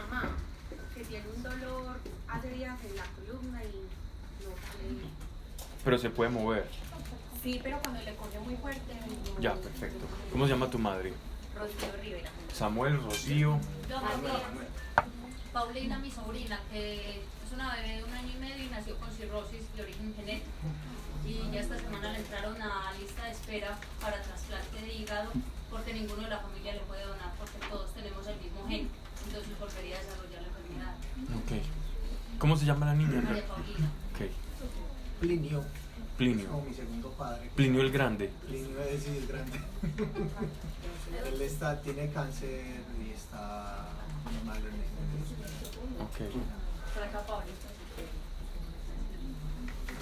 mamá, que tiene un dolor hace días en la columna y no sale. Pero se puede mover. Sí, pero cuando le coge muy fuerte. No. Ya, perfecto. ¿Cómo se llama tu madre? Rocío Rivera. Samuel, Rocío. Paulina, mi sobrina, que es una bebé de 1 año y medio y nació con cirrosis de origen genético. Y ya esta semana le entraron a lista de espera para trasplante de hígado porque ninguno de la familia le puede donar porque todos tenemos el mismo gen. Entonces volvería a desarrollar la enfermedad. Ok. ¿Cómo se llama la niña? María Paulina. Ok. Plinio. Plinio. Es como mi segundo padre. Plinio el Grande. Plinio es grande. Él tiene cáncer y está muy mal en el. Ok. Por acá Paulita.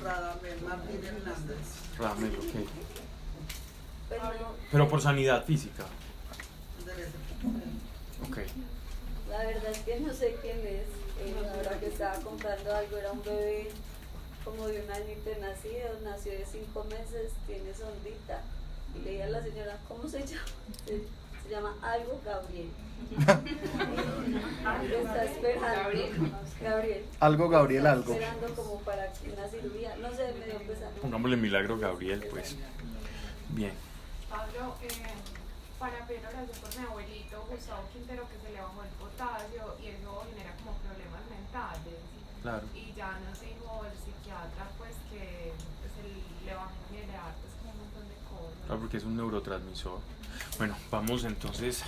Radamel Martín Hernández. Ramel, ok. Pero Pero por sanidad física. Debe ser. Ok. la verdad es que no sé quién es. Ahora que estaba comprando algo, era un bebé como de 1 añito de nacido, nació de 5 meses, tiene sondita. Y le dije a la señora, ¿cómo se llama? Se llama algo Gabriel. Está esperando. Gabriel. Algo Gabriel, Está algo. esperando como para una cirugía. No sé, me dio pesar. Pongámosle milagro Gabriel, pues. Bien. Pablo, para pedir oración por mi abuelito Gustavo Quintero, que se le bajó el potasio y eso genera como problemas mentales. Claro. Y ya nos dijo el psiquiatra pues que pues, le va a generar pues como un montón de cosas. Claro, porque es un neurotransmisor. Bueno, vamos entonces.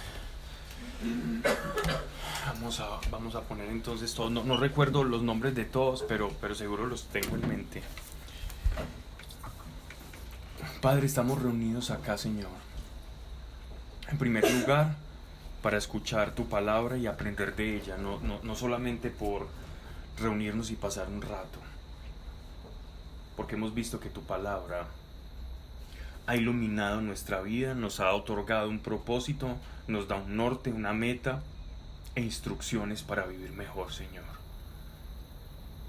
Vamos a poner entonces todos. No recuerdo los nombres de todos, pero seguro los tengo en mente. Padre, estamos reunidos acá, Señor. En primer lugar, para escuchar tu palabra y aprender de ella, no solamente por reunirnos y pasar un rato, porque hemos visto que tu palabra ha iluminado nuestra vida, nos ha otorgado un propósito, nos da un norte, una meta e instrucciones para vivir mejor, Señor.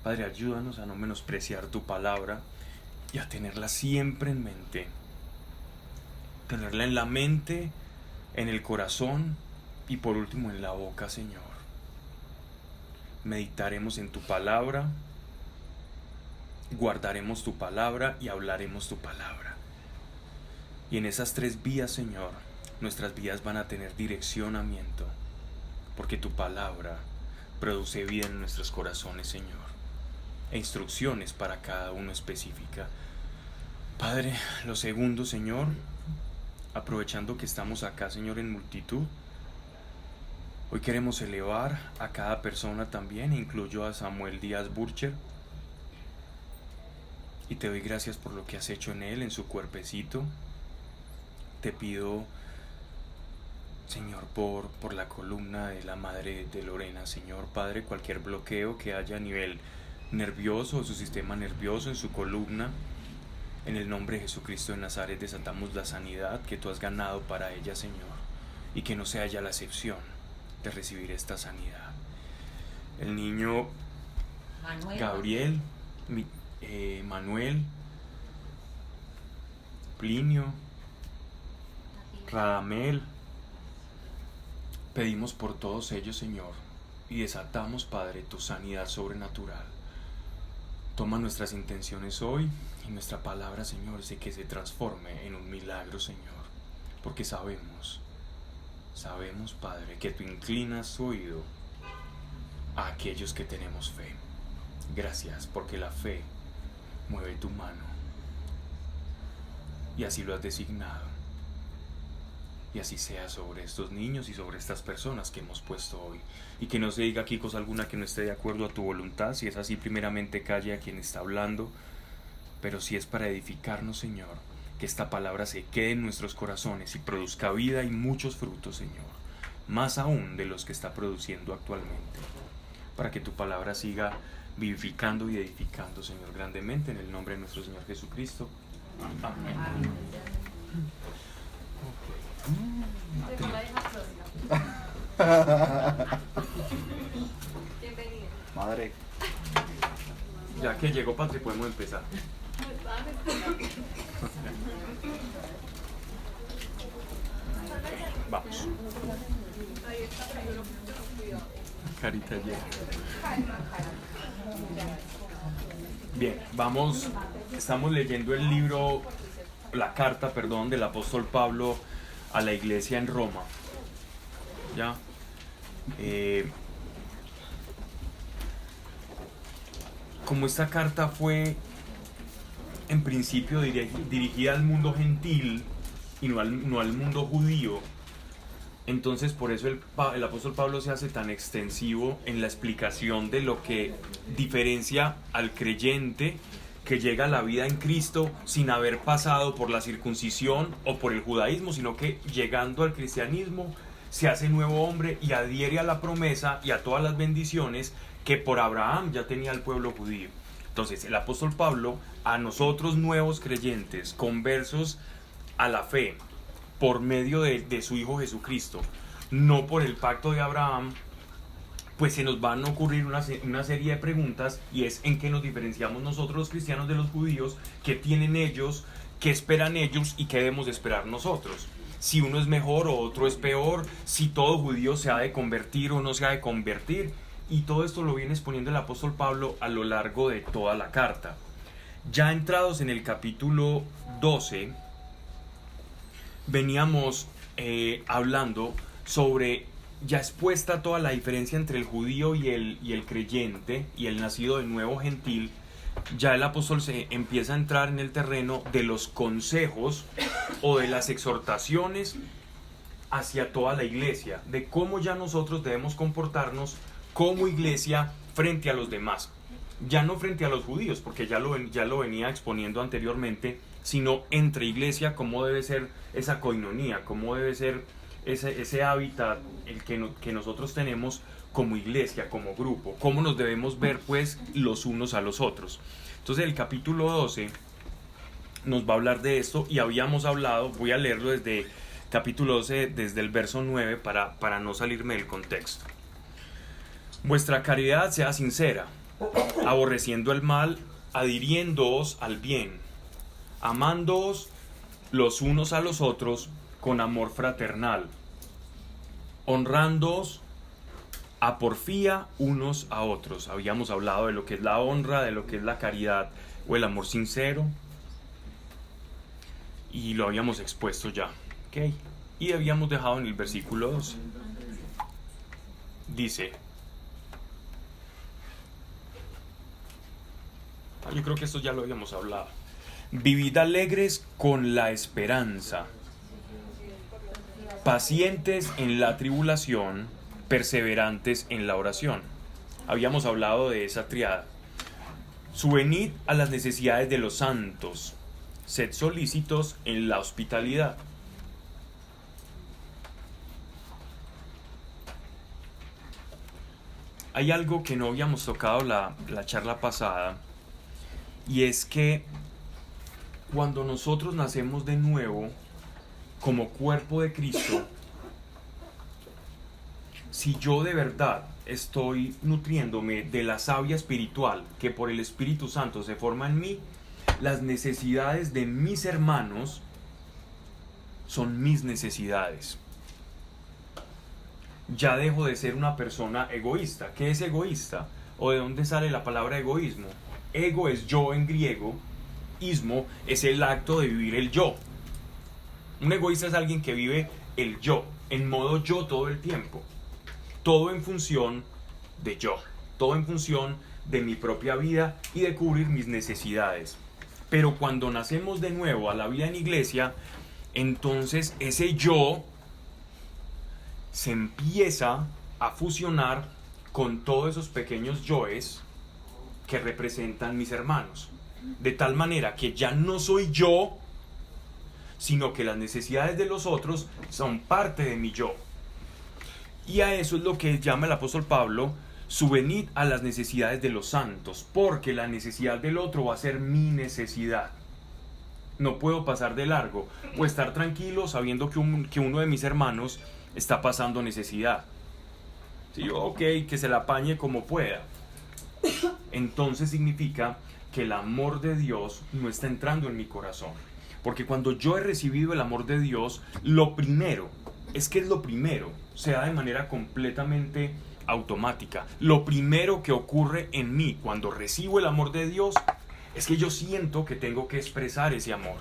Padre, ayúdanos a no menospreciar tu palabra y a tenerla siempre en mente, tenerla en la mente, en el corazón y por último en la boca, Señor. Meditaremos en tu palabra, guardaremos tu palabra y hablaremos tu palabra. Y en esas 3 vías, Señor, nuestras vidas van a tener direccionamiento, porque tu palabra produce vida en nuestros corazones, Señor, e instrucciones para cada uno específica. Padre, lo segundo, Señor, aprovechando que estamos acá, Señor, en multitud, hoy queremos elevar a cada persona también, incluyo a Samuel Díaz Burcher, y te doy gracias por lo que has hecho en él, en su cuerpecito. Te pido, Señor, por la columna de la madre de Lorena, Señor, Padre, cualquier bloqueo que haya a nivel nervioso, su sistema nervioso, en su columna, en el nombre de Jesucristo de Nazaret desatamos la sanidad que tú has ganado para ella, Señor, y que no sea ya la excepción de recibir esta sanidad. El niño Gabriel, Manuel, Plinio, Radamel, pedimos por todos ellos, Señor, y desatamos, Padre, tu sanidad sobrenatural. Toma nuestras intenciones hoy y nuestra palabra, Señor, sé que se transforme en un milagro, Señor, porque sabemos, Padre, que tú inclinas tu oído a aquellos que tenemos fe. Gracias, porque la fe mueve tu mano y así lo has designado. Y así sea sobre estos niños y sobre estas personas que hemos puesto hoy. Y que no se diga aquí cosa alguna que no esté de acuerdo a tu voluntad. Si es así, primeramente calle a quien está hablando. Pero si es para edificarnos, Señor, que esta palabra se quede en nuestros corazones y produzca vida y muchos frutos, Señor. Más aún de los que está produciendo actualmente. Para que tu palabra siga vivificando y edificando, Señor, grandemente. En el nombre de nuestro Señor Jesucristo. Amén. Bienvenida. Madre. Ya que llegó Patri, podemos empezar. Vamos. Carita llena. Bien, estamos leyendo el libro, la carta, perdón, del apóstol Pablo a la iglesia en Roma. ¿Ya? Como esta carta fue en principio dirigida al mundo gentil y no al mundo judío, entonces por eso el apóstol Pablo se hace tan extensivo en la explicación de lo que diferencia al creyente que llega a la vida en Cristo sin haber pasado por la circuncisión o por el judaísmo, sino que llegando al cristianismo se hace nuevo hombre y adhiere a la promesa y a todas las bendiciones que por Abraham ya tenía el pueblo judío. Entonces el apóstol Pablo a nosotros nuevos creyentes, conversos a la fe por medio de su Hijo Jesucristo, no por el pacto de Abraham, pues se nos van a ocurrir una serie de preguntas, y es en qué nos diferenciamos nosotros los cristianos de los judíos, qué tienen ellos, qué esperan ellos y qué debemos esperar nosotros. Si uno es mejor o otro es peor, si todo judío se ha de convertir o no se ha de convertir, y todo esto lo viene exponiendo el apóstol Pablo a lo largo de toda la carta. Ya entrados en el capítulo 12, veníamos hablando sobre, ya expuesta toda la diferencia entre el judío y el creyente y el nacido de nuevo gentil. Ya el apóstol se empieza a entrar en el terreno de los consejos o de las exhortaciones hacia toda la iglesia, de cómo ya nosotros debemos comportarnos como iglesia frente a los demás, ya no frente a los judíos, porque ya lo venía exponiendo anteriormente, sino entre iglesia, cómo debe ser esa koinonía, cómo debe ser ese hábitat que nosotros tenemos como iglesia, como grupo, cómo nos debemos ver pues los unos a los otros. Entonces el capítulo 12 nos va a hablar de esto, y habíamos hablado, voy a leerlo desde capítulo 12, desde el verso 9 para no salirme del contexto. Vuestra caridad sea sincera, aborreciendo el mal, adhiriéndoos al bien, amándoos los unos a los otros con amor fraternal, honrándoos a porfía unos a otros. Habíamos hablado de lo que es la honra, de lo que es la caridad o el amor sincero, y lo habíamos expuesto ya, ¿ok? Y habíamos dejado en el versículo 12. Dice, yo creo que esto ya lo habíamos hablado: vivid alegres con la esperanza, pacientes en la tribulación, perseverantes en la oración. Habíamos hablado de esa triada. Subvenid a las necesidades de los santos, sed solícitos en la hospitalidad. Hay algo que no habíamos tocado la charla pasada, y es que cuando nosotros nacemos de nuevo como cuerpo de Cristo, si yo de verdad estoy nutriéndome de la savia espiritual que por el Espíritu Santo se forma en mí, las necesidades de mis hermanos son mis necesidades. Ya dejo de ser una persona egoísta. ¿Qué es egoísta? ¿O de dónde sale la palabra egoísmo? Ego es yo en griego, ismo es el acto de vivir el yo. Un egoísta es alguien que vive el yo, en modo yo todo el tiempo. Todo en función de yo, todo en función de mi propia vida y de cubrir mis necesidades. Pero cuando nacemos de nuevo a la vida en iglesia, entonces ese yo se empieza a fusionar con todos esos pequeños yoes que representan mis hermanos. De tal manera que ya no soy yo, sino que las necesidades de los otros son parte de mi yo. Y a eso es lo que llama el apóstol Pablo: subvenid a las necesidades de los santos, porque la necesidad del otro va a ser mi necesidad. No puedo pasar de largo o estar tranquilo sabiendo que uno de mis hermanos está pasando necesidad. Si yo, ok, que se la apañe como pueda. Entonces significa que el amor de Dios no está entrando en mi corazón. Porque cuando yo he recibido el amor de Dios, lo primero, se da de manera completamente automática. Lo primero que ocurre en mí cuando recibo el amor de Dios es que yo siento que tengo que expresar ese amor.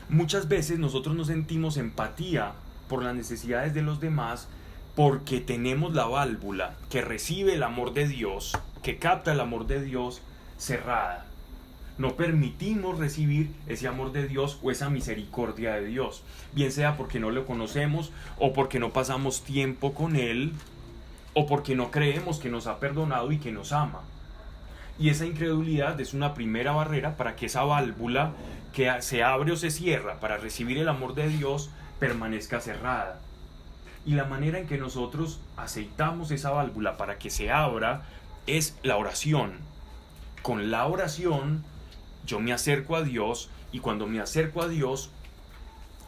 Muchas veces nosotros no sentimos empatía por las necesidades de los demás porque tenemos la válvula que recibe el amor de Dios, que capta el amor de Dios, cerrada. No permitimos recibir ese amor de Dios o esa misericordia de Dios, bien sea porque no lo conocemos o porque no pasamos tiempo con Él o porque no creemos que nos ha perdonado y que nos ama. Y esa incredulidad es una primera barrera para que esa válvula que se abre o se cierra para recibir el amor de Dios permanezca cerrada. Y la manera en que nosotros aceitamos esa válvula para que se abra es la oración. Con la oración yo me acerco a Dios, y cuando me acerco a Dios,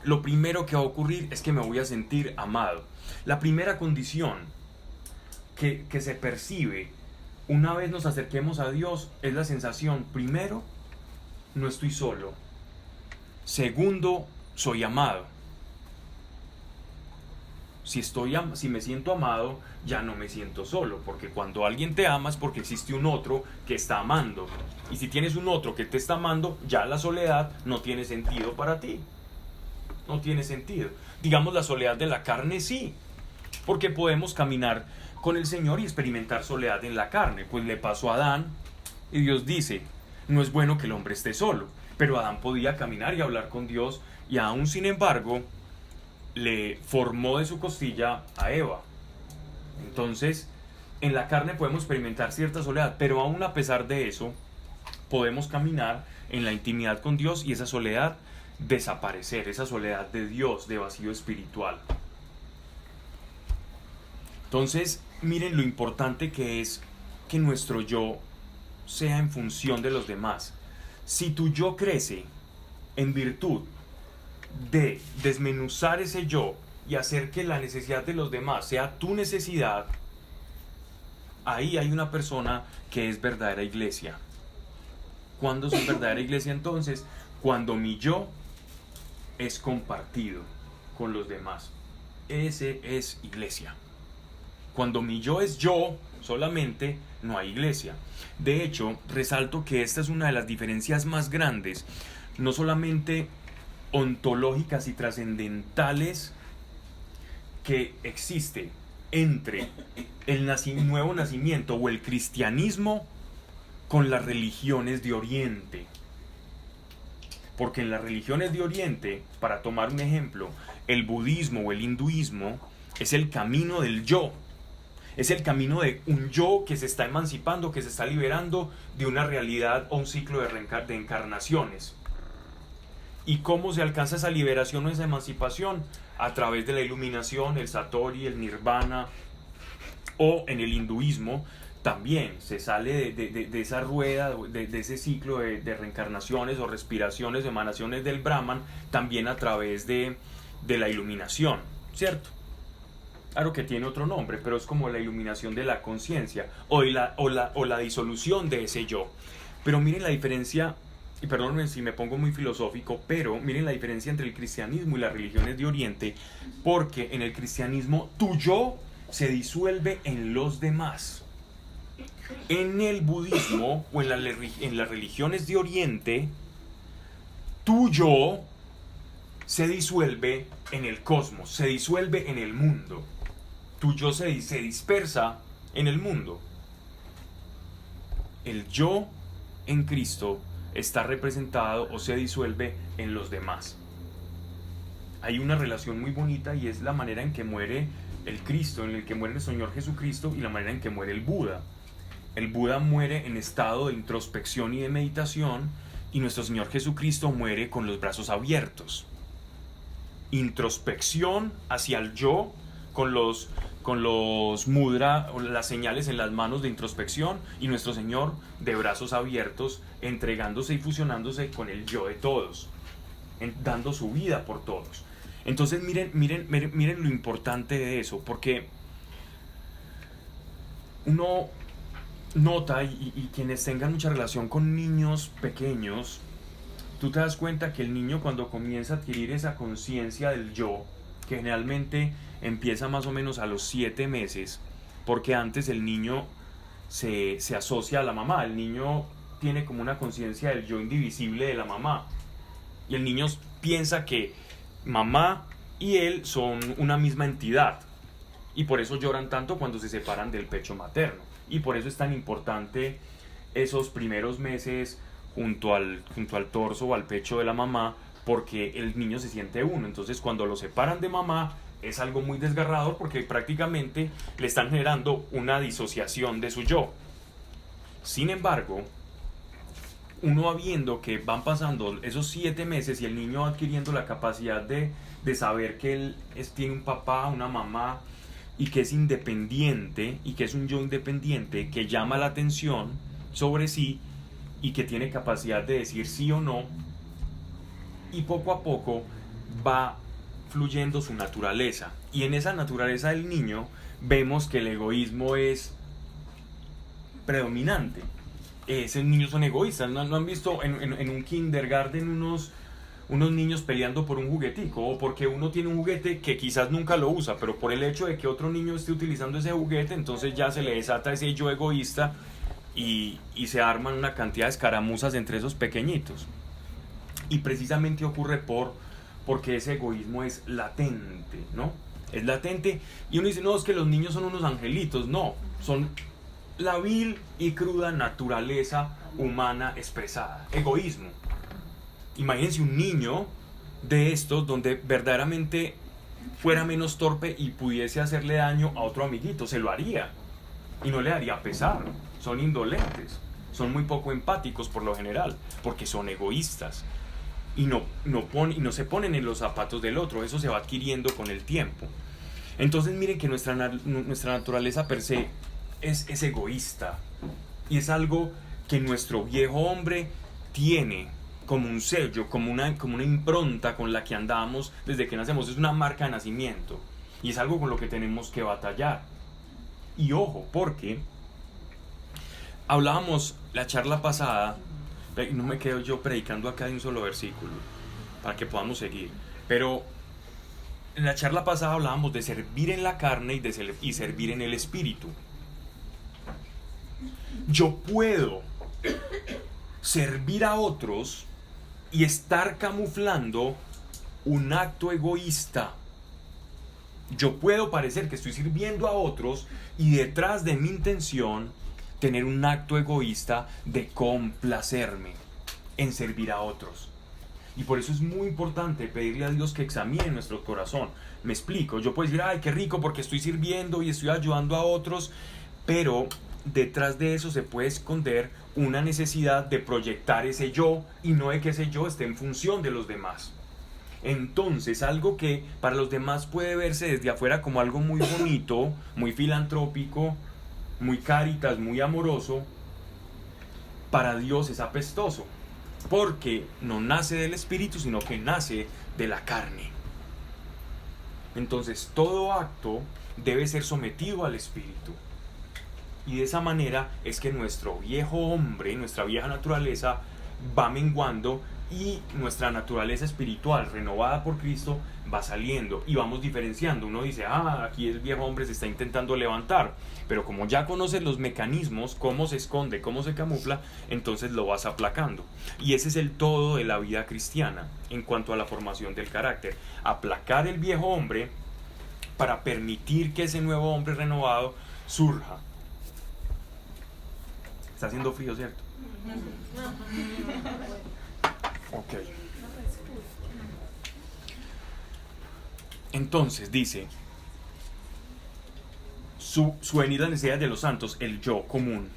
lo primero que va a ocurrir es que me voy a sentir amado. La primera condición que se percibe una vez nos acerquemos a Dios es la sensación, primero, no estoy solo. Segundo, soy amado. Si me siento amado, ya no me siento solo, porque cuando alguien te ama es porque existe un otro que está amando. Y si tienes un otro que te está amando, ya la soledad no tiene sentido para ti. No tiene sentido. Digamos, la soledad de la carne sí, porque podemos caminar con el Señor y experimentar soledad en la carne. Pues le pasó a Adán, y Dios dice, no es bueno que el hombre esté solo. Pero Adán podía caminar y hablar con Dios, y aún sin embargo le formó de su costilla a Eva. Entonces, en la carne podemos experimentar cierta soledad, pero aún a pesar de eso, podemos caminar en la intimidad con Dios y esa soledad desaparecer, esa soledad de Dios, de vacío espiritual. Entonces, miren lo importante que es que nuestro yo sea en función de los demás. Si tu yo crece en virtud de desmenuzar ese yo y hacer que la necesidad de los demás sea tu necesidad, ahí hay una persona que es verdadera iglesia. ¿Cuándo es verdadera iglesia entonces? Cuando mi yo es compartido con los demás. Ese es iglesia. Cuando mi yo es yo solamente, no hay iglesia. De hecho, resalto que esta es una de las diferencias más grandes, no solamente ontológicas y trascendentales, que existe entre el nuevo nacimiento o el cristianismo con las religiones de Oriente. Porque en las religiones de Oriente, para tomar un ejemplo, el budismo o el hinduismo es el camino del yo. Es el camino de un yo que se está emancipando, que se está liberando de una realidad o un ciclo de encarnaciones. ¿Y cómo se alcanza esa liberación o esa emancipación? A través de la iluminación, el satori, el nirvana, o en el hinduismo también se sale de esa rueda, de ese ciclo de reencarnaciones o respiraciones, emanaciones del Brahman, también a través de la iluminación, ¿cierto? Claro que tiene otro nombre, pero es como la iluminación de la conciencia o la disolución de ese yo. Pero miren la diferencia, y perdónenme si me pongo muy filosófico, pero miren la diferencia entre el cristianismo y las religiones de Oriente, porque en el cristianismo tu yo se disuelve en los demás. En el budismo o en las religiones de Oriente, tu yo se disuelve en el cosmos, se disuelve en el mundo. Tu yo se dispersa en el mundo. El yo en Cristo está representado o se disuelve en los demás. Hay una relación muy bonita y es la manera en que muere el Cristo, en el que muere el Señor Jesucristo, y la manera en que muere el Buda. El Buda muere en estado de introspección y de meditación, y nuestro Señor Jesucristo muere con los brazos abiertos. Introspección hacia el yo, con los mudra, o las señales en las manos de introspección, y nuestro Señor de brazos abiertos, entregándose y fusionándose con el yo de todos, dando su vida por todos. Entonces miren lo importante de eso, porque uno nota, y quienes tengan mucha relación con niños pequeños, tú te das cuenta que el niño, cuando comienza a adquirir esa conciencia del yo, que generalmente empieza más o menos a los 7 meses, porque antes el niño se asocia a la mamá, el niño tiene como una conciencia del yo indivisible de la mamá, y el niño piensa que mamá y él son una misma entidad, y por eso lloran tanto cuando se separan del pecho materno, y por eso es tan importante esos primeros meses junto al torso o al pecho de la mamá, porque el niño se siente uno. Entonces cuando lo separan de mamá es algo muy desgarrador, porque prácticamente le están generando una disociación de su yo. Sin embargo, uno va viendo que van pasando esos 7 meses y el niño va adquiriendo la capacidad de saber que él tiene un papá, una mamá, y que es independiente, y que es un yo independiente que llama la atención sobre sí y que tiene capacidad de decir sí o no, y poco a poco va fluyendo su naturaleza, y en esa naturaleza del niño vemos que el egoísmo es predominante. Esos niños son egoístas. ¿No han visto en un kindergarten unos niños peleando por un juguetico, o porque uno tiene un juguete que quizás nunca lo usa, pero por el hecho de que otro niño esté utilizando ese juguete, entonces ya se le desata ese yo egoísta y se arman una cantidad de escaramuzas entre esos pequeñitos? Y precisamente ocurre porque ese egoísmo es latente, ¿no? Es latente, y uno dice, no, es que los niños son unos angelitos. No, son la vil y cruda naturaleza humana expresada, egoísmo. Imagínense un niño de estos donde verdaderamente fuera menos torpe y pudiese hacerle daño a otro amiguito, se lo haría y no le daría pesar. Son indolentes, son muy poco empáticos por lo general, porque son egoístas y no se ponen en los zapatos del otro. Eso se va adquiriendo con el tiempo. Entonces miren que nuestra naturaleza per se es egoísta, y es algo que nuestro viejo hombre tiene como un sello, como una impronta con la que andamos desde que nacemos. Es una marca de nacimiento, y es algo con lo que tenemos que batallar. Y ojo, porque hablábamos la charla pasada, no me quedo yo predicando acá de un solo versículo para que podamos seguir, pero en la charla pasada hablábamos de servir en la carne y servir en el espíritu. Yo puedo servir a otros y estar camuflando un acto egoísta. Yo puedo parecer que estoy sirviendo a otros y detrás de mi intención tener un acto egoísta de complacerme en servir a otros. Y por eso es muy importante pedirle a Dios que examine nuestro corazón. Me explico, yo puedo decir, ay, qué rico porque estoy sirviendo y estoy ayudando a otros, pero detrás de eso se puede esconder una necesidad de proyectar ese yo, y no de que ese yo esté en función de los demás. Entonces, algo que para los demás puede verse desde afuera como algo muy bonito, muy filantrópico, muy caritas, muy amoroso, para Dios es apestoso, porque no nace del espíritu, sino que nace de la carne. Entonces, todo acto debe ser sometido al espíritu. Y de esa manera es que nuestro viejo hombre, nuestra vieja naturaleza va menguando, y nuestra naturaleza espiritual renovada por Cristo va saliendo, y vamos diferenciando. Uno dice, aquí el viejo hombre se está intentando levantar, pero como ya conoces los mecanismos, cómo se esconde, cómo se camufla, entonces lo vas aplacando. Y ese es el todo de la vida cristiana en cuanto a la formación del carácter: aplacar el viejo hombre para permitir que ese nuevo hombre renovado surja. Está haciendo frío, ¿cierto? Ok. Entonces dice, venir las necesidades de los santos, el yo común.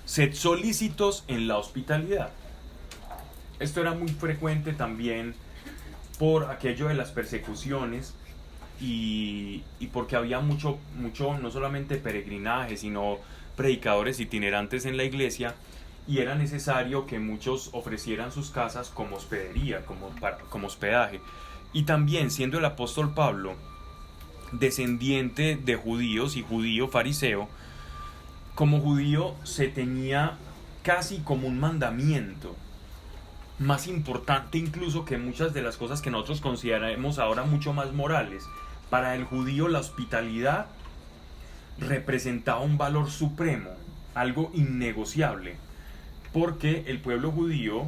Sed solícitos en la hospitalidad. Esto era muy frecuente también por aquello de las persecuciones, y porque había mucho, no solamente peregrinaje, sino predicadores itinerantes en la iglesia, y era necesario que muchos ofrecieran sus casas como hospedería, como hospedaje. Y también, siendo el apóstol Pablo descendiente de judíos y judío fariseo, como judío se tenía casi como un mandamiento, más importante incluso que muchas de las cosas que nosotros consideramos ahora mucho más morales, Para el judío la hospitalidad representaba un valor supremo, algo innegociable, porque el pueblo judío,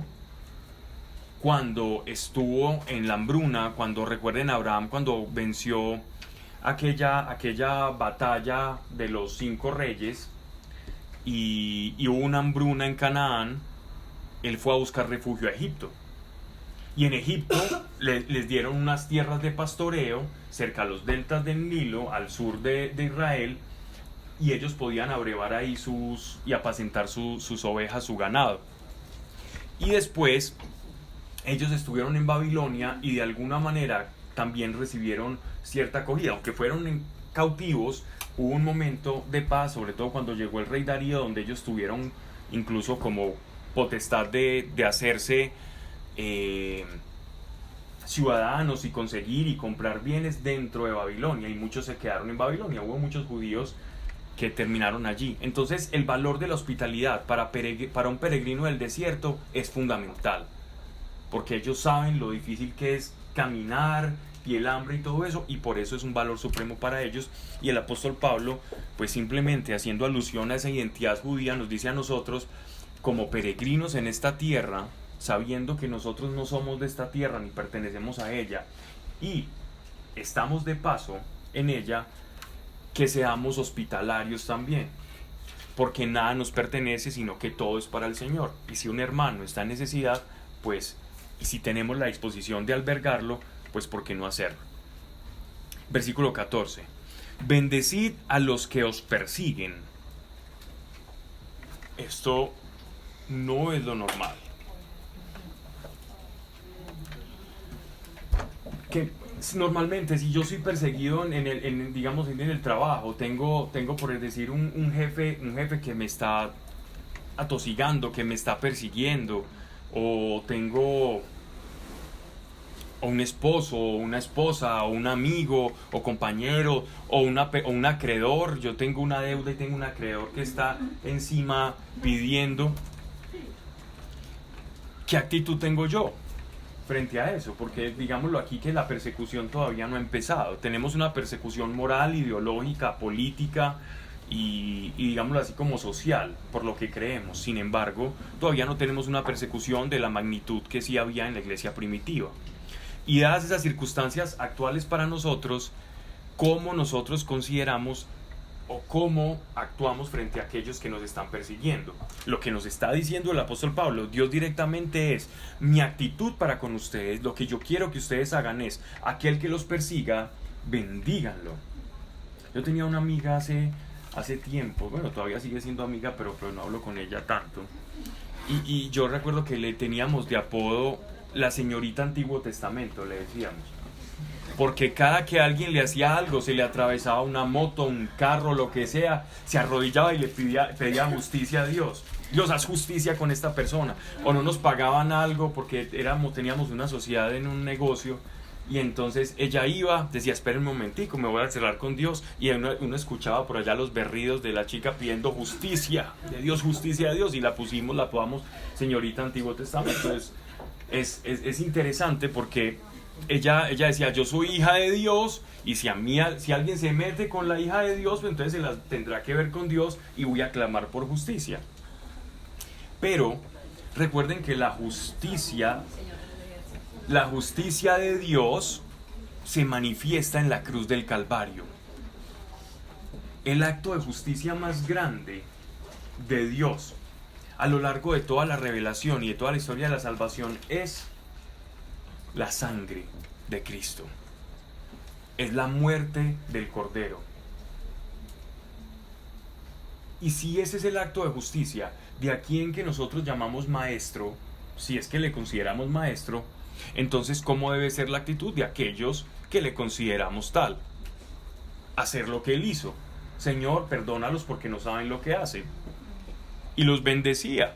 cuando estuvo en la hambruna, cuando recuerden a Abraham, cuando venció aquella batalla de los 5 reyes y hubo una hambruna en Canaán, él fue a buscar refugio a Egipto. Y en Egipto les dieron unas tierras de pastoreo cerca a los deltas del Nilo, al sur de Israel, y ellos podían abrevar ahí y apacentar sus ovejas, su ganado. Y después ellos estuvieron en Babilonia y de alguna manera también recibieron cierta acogida, aunque fueron cautivos. Hubo un momento de paz, sobre todo cuando llegó el rey Darío, donde ellos tuvieron incluso como potestad de hacerse ciudadanos y conseguir y comprar bienes dentro de Babilonia, y muchos se quedaron en Babilonia. Hubo muchos judíos que terminaron allí. Entonces el valor de la hospitalidad para un peregrino del desierto es fundamental, porque ellos saben lo difícil que es caminar y el hambre y todo eso, y por eso es un valor supremo para ellos. Y el apóstol Pablo, pues simplemente haciendo alusión a esa identidad judía, nos dice a nosotros, como peregrinos en esta tierra, sabiendo que nosotros no somos de esta tierra ni pertenecemos a ella y estamos de paso en ella, que seamos hospitalarios también, porque nada nos pertenece, sino que todo es para el Señor. Y si un hermano está en necesidad, pues, y si tenemos la disposición de albergarlo, pues ¿por qué no hacerlo? Versículo 14. Bendecid a los que os persiguen. Esto no es lo normal. Que normalmente, si yo soy perseguido digamos en el trabajo, tengo por decir un jefe que me está atosigando, que me está persiguiendo, o tengo un esposo, o una esposa, o un amigo, o compañero, o un acreedor. Yo tengo una deuda y tengo un acreedor que está encima pidiendo. ¿Qué actitud tengo yo frente a eso? Porque digámoslo aquí, que la persecución todavía no ha empezado. Tenemos una persecución moral, ideológica, política y digámoslo así como social, por lo que creemos. Sin embargo, todavía no tenemos una persecución de la magnitud que sí había en la iglesia primitiva. Y dadas esas circunstancias actuales para nosotros, ¿cómo nosotros consideramos o cómo actuamos frente a aquellos que nos están persiguiendo? Lo que nos está diciendo el apóstol Pablo, Dios directamente, es mi actitud para con ustedes. Lo que yo quiero que ustedes hagan es, aquel que los persiga, bendíganlo. Yo tenía una amiga hace tiempo, bueno, todavía sigue siendo amiga, pero no hablo con ella tanto, y yo recuerdo que le teníamos de apodo la señorita Antiguo Testamento, le decíamos, porque cada que alguien le hacía algo, se le atravesaba una moto, un carro, lo que sea, se arrodillaba y le pedía justicia a Dios. Dios, haz justicia con esta persona. O no nos pagaban algo porque teníamos una sociedad en un negocio, y entonces ella iba, decía, espera un momentico, me voy a cerrar con Dios, y uno escuchaba por allá los berridos de la chica pidiendo justicia de Dios, y la apodamos señorita Antiguo Testamento. Es interesante porque ella decía, yo soy hija de Dios, y si alguien se mete con la hija de Dios, pues entonces se la tendrá que ver con Dios, y voy a clamar por justicia. Pero recuerden que la justicia de Dios se manifiesta en la cruz del Calvario. El acto de justicia más grande de Dios a lo largo de toda la revelación y de toda la historia de la salvación es la sangre de Cristo. Es la muerte del Cordero. Y si ese es el acto de justicia de a quien que nosotros llamamos maestro, si es que le consideramos maestro, entonces ¿cómo debe ser la actitud de aquellos que le consideramos tal? Hacer lo que Él hizo. Señor, perdónalos porque no saben lo que hacen. Y los bendecía.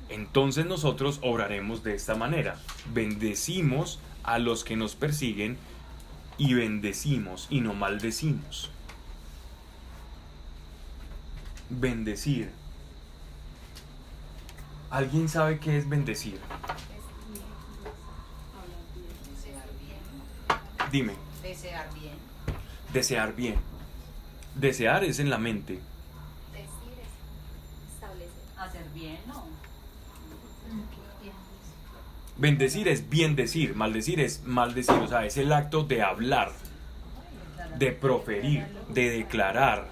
Entonces nosotros obraremos de esta manera. Bendecimos a los que nos persiguen, y bendecimos y no maldecimos. Bendecir. ¿Alguien sabe qué es bendecir? Dime. Desear bien. Desear bien. Desear es en la mente. Decir es establecer. Hacer bien, ¿no? Bendecir es bien decir, maldecir es maldecir, o sea, es el acto de hablar, de proferir, de declarar,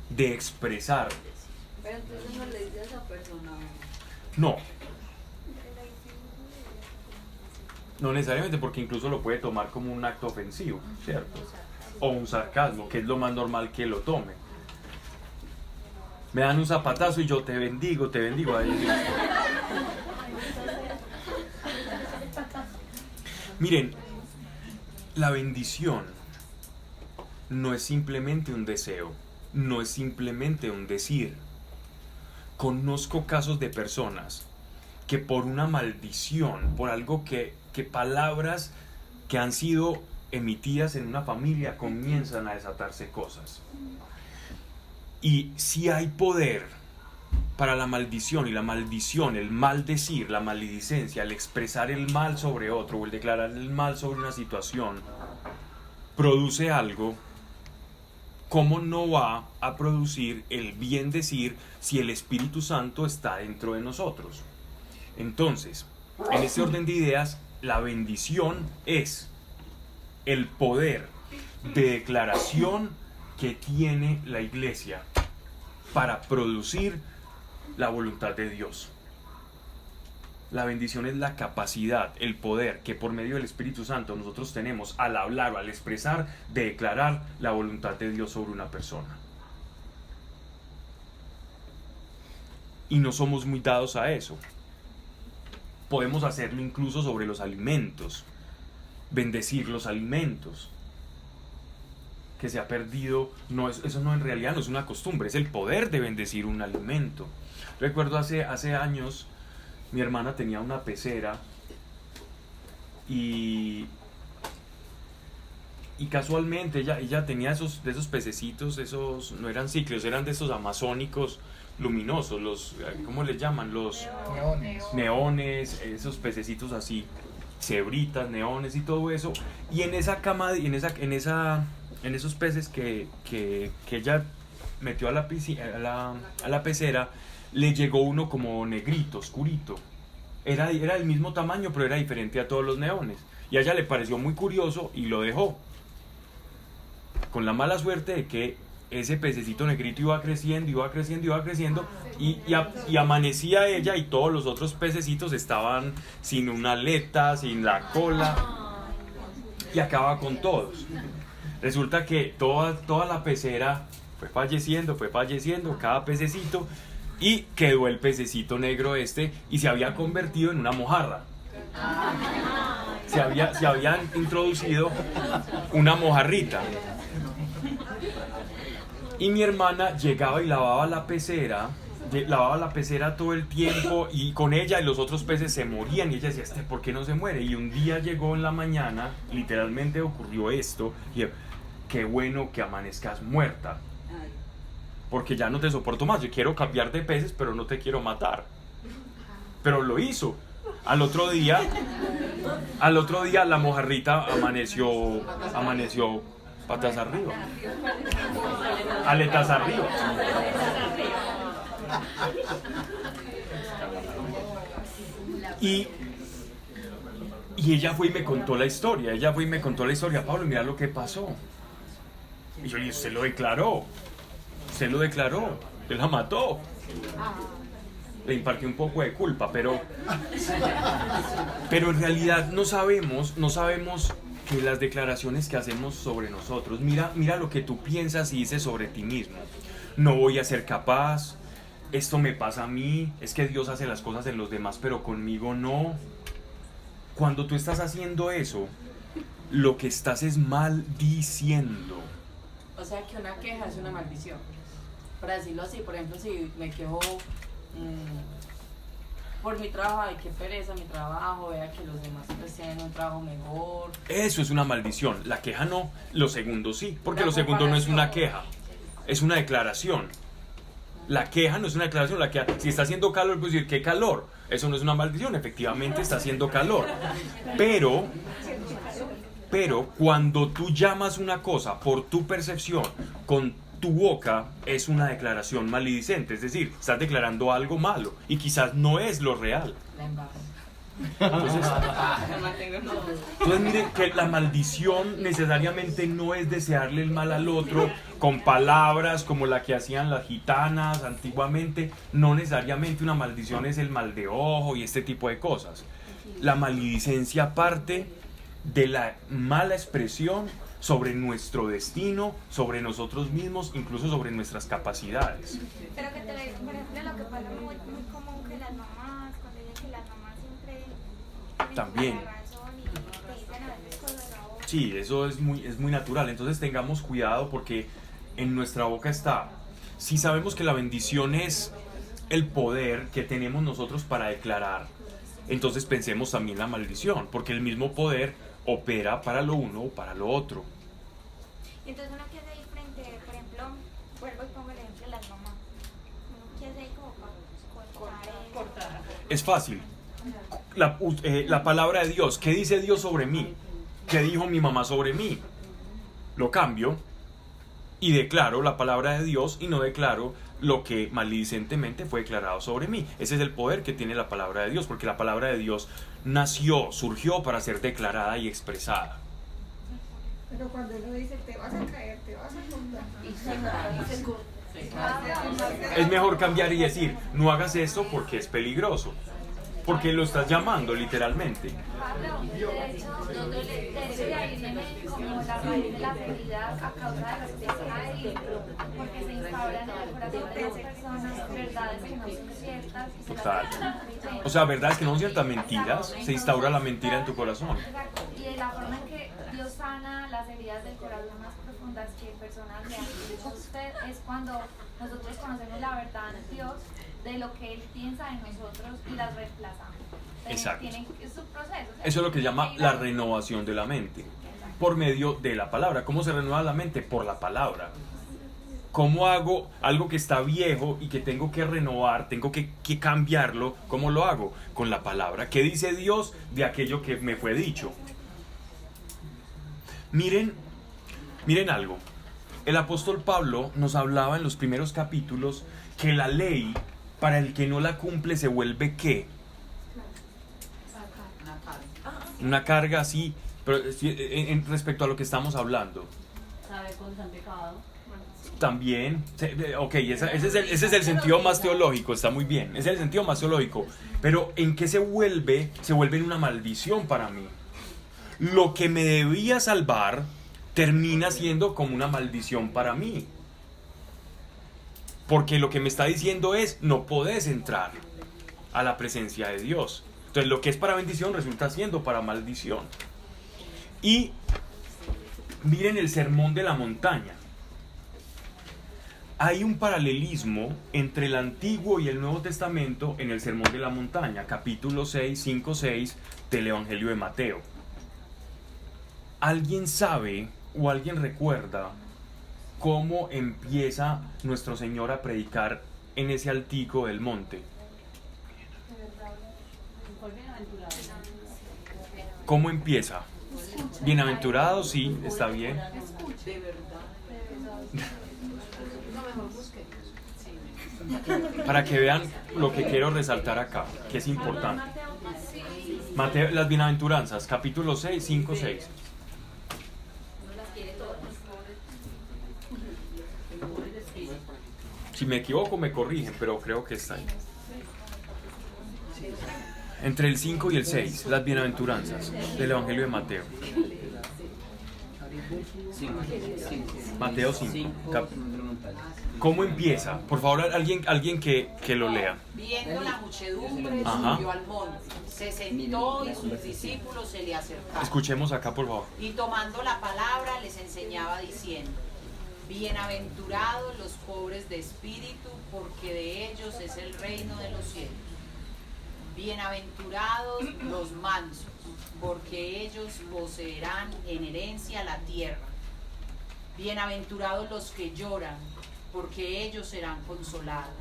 de expresar. Pero entonces no le dice a esa persona. No. No necesariamente, porque incluso lo puede tomar como un acto ofensivo, ¿cierto? O un sarcasmo, que es lo más normal que lo tome. Me dan un zapatazo y yo te bendigo, te bendigo. Miren, la bendición no es simplemente un deseo, no es simplemente un decir. Conozco casos de personas que por una maldición, por algo que palabras que han sido emitidas en una familia comienzan a desatarse cosas. Y si hay poder para la maldición, y la maldición, el maldecir, la maledicencia, el expresar el mal sobre otro o el declarar el mal sobre una situación, produce algo, ¿cómo no va a producir el bien decir si el Espíritu Santo está dentro de nosotros? Entonces, en este orden de ideas, la bendición es el poder de declaración que tiene la iglesia para producir la voluntad de Dios. La bendición es la capacidad, el poder que por medio del Espíritu Santo nosotros tenemos al hablar o al expresar, de declarar la voluntad de Dios sobre una persona. Y no somos muy dados a eso. Podemos hacerlo incluso sobre los alimentos, bendecir los alimentos, que se ha perdido. Eso no, en realidad no es una costumbre, es el poder de bendecir un alimento. Recuerdo hace años, mi hermana tenía una pecera y casualmente ella tenía de esos pececitos, esos no eran cíclicos, eran de esos amazónicos luminosos, ¿cómo les llaman? Los neones, esos pececitos así, cebritas, neones y todo eso. Y en esa cama, en esos peces que ella metió a la pecera, le llegó uno como negrito, oscurito. Era del mismo tamaño, pero era diferente a todos los neones. Y a ella le pareció muy curioso y lo dejó. Con la mala suerte de que ese pececito negrito iba creciendo, y amanecía ella y todos los otros pececitos estaban sin una aleta, sin la cola, y acaba con todos. Resulta que toda la pecera fue falleciendo, cada pececito, y quedó el pececito negro y se había convertido en una mojarra. Se habían introducido una mojarrita. Y mi hermana llegaba y lavaba la pecera todo el tiempo, y con ella y los otros peces se morían, y ella decía, ¿por qué no se muere? Y un día llegó en la mañana, literalmente ocurrió esto, y qué bueno que amanezcas muerta, porque ya no te soporto más, yo quiero cambiar de peces, pero no te quiero matar. Pero lo hizo. Al otro día la mojarrita amaneció patas arriba, aletas arriba. Y ella fue y me contó la historia. Pablo, mira lo que pasó. Y yo le dije, usted lo declaró, él la mató. Le impartió un poco de culpa, pero en realidad no sabemos que las declaraciones que hacemos sobre nosotros, mira lo que tú piensas y dices sobre ti mismo. No voy a ser capaz, esto me pasa a mí, es que Dios hace las cosas en los demás, pero conmigo no. Cuando tú estás haciendo eso, lo que estás es maldiciendo. O sea que una queja es una maldición. Para decirlo así, por ejemplo, si me quejo por mi trabajo, ay, qué pereza mi trabajo, vea que los demás pues tienen un trabajo mejor. Eso es una maldición. La queja no, lo segundo sí, porque lo segundo no es una queja, es una declaración. La queja no es una declaración, si está haciendo calor, pues decir, ¿qué calor? Eso no es una maldición, efectivamente está haciendo calor. Pero Pero cuando tú llamas una cosa por tu percepción, con tu boca, es una declaración maledicente. Es decir, estás declarando algo malo y quizás no es lo real. La embarro. Entonces mire que la maldición necesariamente no es desearle el mal al otro con palabras como la que hacían las gitanas antiguamente. No necesariamente una maldición es el mal de ojo y este tipo de cosas. La maledicencia parte de la mala expresión sobre nuestro destino, sobre nosotros mismos, incluso sobre nuestras capacidades. Pero que por ejemplo, lo que pasa muy común que las mamás, cuando dicen que las mamás siempre tienen También. la razón y te dicen a veces cosas a vos. Sí, eso es muy natural. Entonces tengamos cuidado porque en nuestra boca está. Si sabemos que la bendición es el poder que tenemos nosotros para declarar, entonces pensemos también la maldición, porque el mismo poder opera para lo uno o para lo otro. Y entonces uno que hace ahí frente, por ejemplo, vuelvo y pongo el ejemplo de las mamás. Uno que hace ahí como para cortar. Es fácil. La palabra de Dios. ¿Qué dice Dios sobre mí? ¿Qué dijo mi mamá sobre mí? Lo cambio y declaro la palabra de Dios y no declaro lo que maldicentemente fue declarado sobre mí. Ese es el poder que tiene la palabra de Dios, porque la palabra de Dios surgió para ser declarada y expresada. Pero cuando uno dice, te vas a caer, te vas a cortar. Es mejor cambiar y decir, no hagas esto porque es peligroso. Porque lo estás llamando literalmente. Pablo, de hecho, de ahí viene como la raíz de las heridas a causa de los pecados, porque se instauran en el corazón de las personas verdades que no son ciertas. Y se Total. las O sea, verdades que no son ciertas, mentiras. Se instaura la mentira en tu corazón. Exacto. Y de la forma en que Dios sana las heridas del corazón más profundas que personas le han hecho a usted es cuando nosotros conocemos la verdad de Dios, de lo que Él piensa de nosotros y las reemplazamos. Exacto. Es su proceso. ¿Sí? Eso es lo que se llama la renovación de la mente. Por medio de la palabra. ¿Cómo se renueva la mente? Por la palabra. ¿Cómo hago algo que está viejo y que tengo que renovar, tengo que cambiarlo? ¿Cómo lo hago? Con la palabra. ¿Qué dice Dios de aquello que me fue dicho? Miren algo. El apóstol Pablo nos hablaba en los primeros capítulos que la ley, para el que no la cumple, se vuelve ¿qué? Una carga así, pero respecto a lo que estamos hablando. Saber cuándo han pecado. También, ok, ese es el sentido más teológico, está muy bien, ese es el sentido más teológico, pero ¿en qué se vuelve? Se vuelve en una maldición para mí. Lo que me debía salvar termina siendo como una maldición para mí. Porque lo que me está diciendo es, no podés entrar a la presencia de Dios. Entonces lo que es para bendición resulta siendo para maldición. Y miren el sermón de la montaña. Hay un paralelismo entre el Antiguo y el Nuevo Testamento en el sermón de la montaña, capítulo 6, 5, 6 del Evangelio de Mateo. ¿Alguien sabe o alguien recuerda cómo empieza nuestro Señor a predicar en ese altico del monte? ¿Cómo empieza? Bienaventurado, sí, está bien. De verdad. Para que vean lo que quiero resaltar acá, que es importante. Mateo, las bienaventuranzas, capítulo 6, 5, 6. Si me equivoco me corrigen, pero creo que está ahí. Entre el 5 y el 6, las bienaventuranzas del Evangelio de Mateo. Mateo 5. ¿Cómo empieza? Por favor, alguien que lo lea. Viendo la muchedumbre, Ajá. subió al monte, se sentó y sus discípulos se le acercaron. Escuchemos acá, por favor. Y tomando la palabra les enseñaba diciendo: bienaventurados los pobres de espíritu, porque de ellos es el reino de los cielos. Bienaventurados los mansos, porque ellos poseerán en herencia la tierra. Bienaventurados los que lloran, porque ellos serán consolados.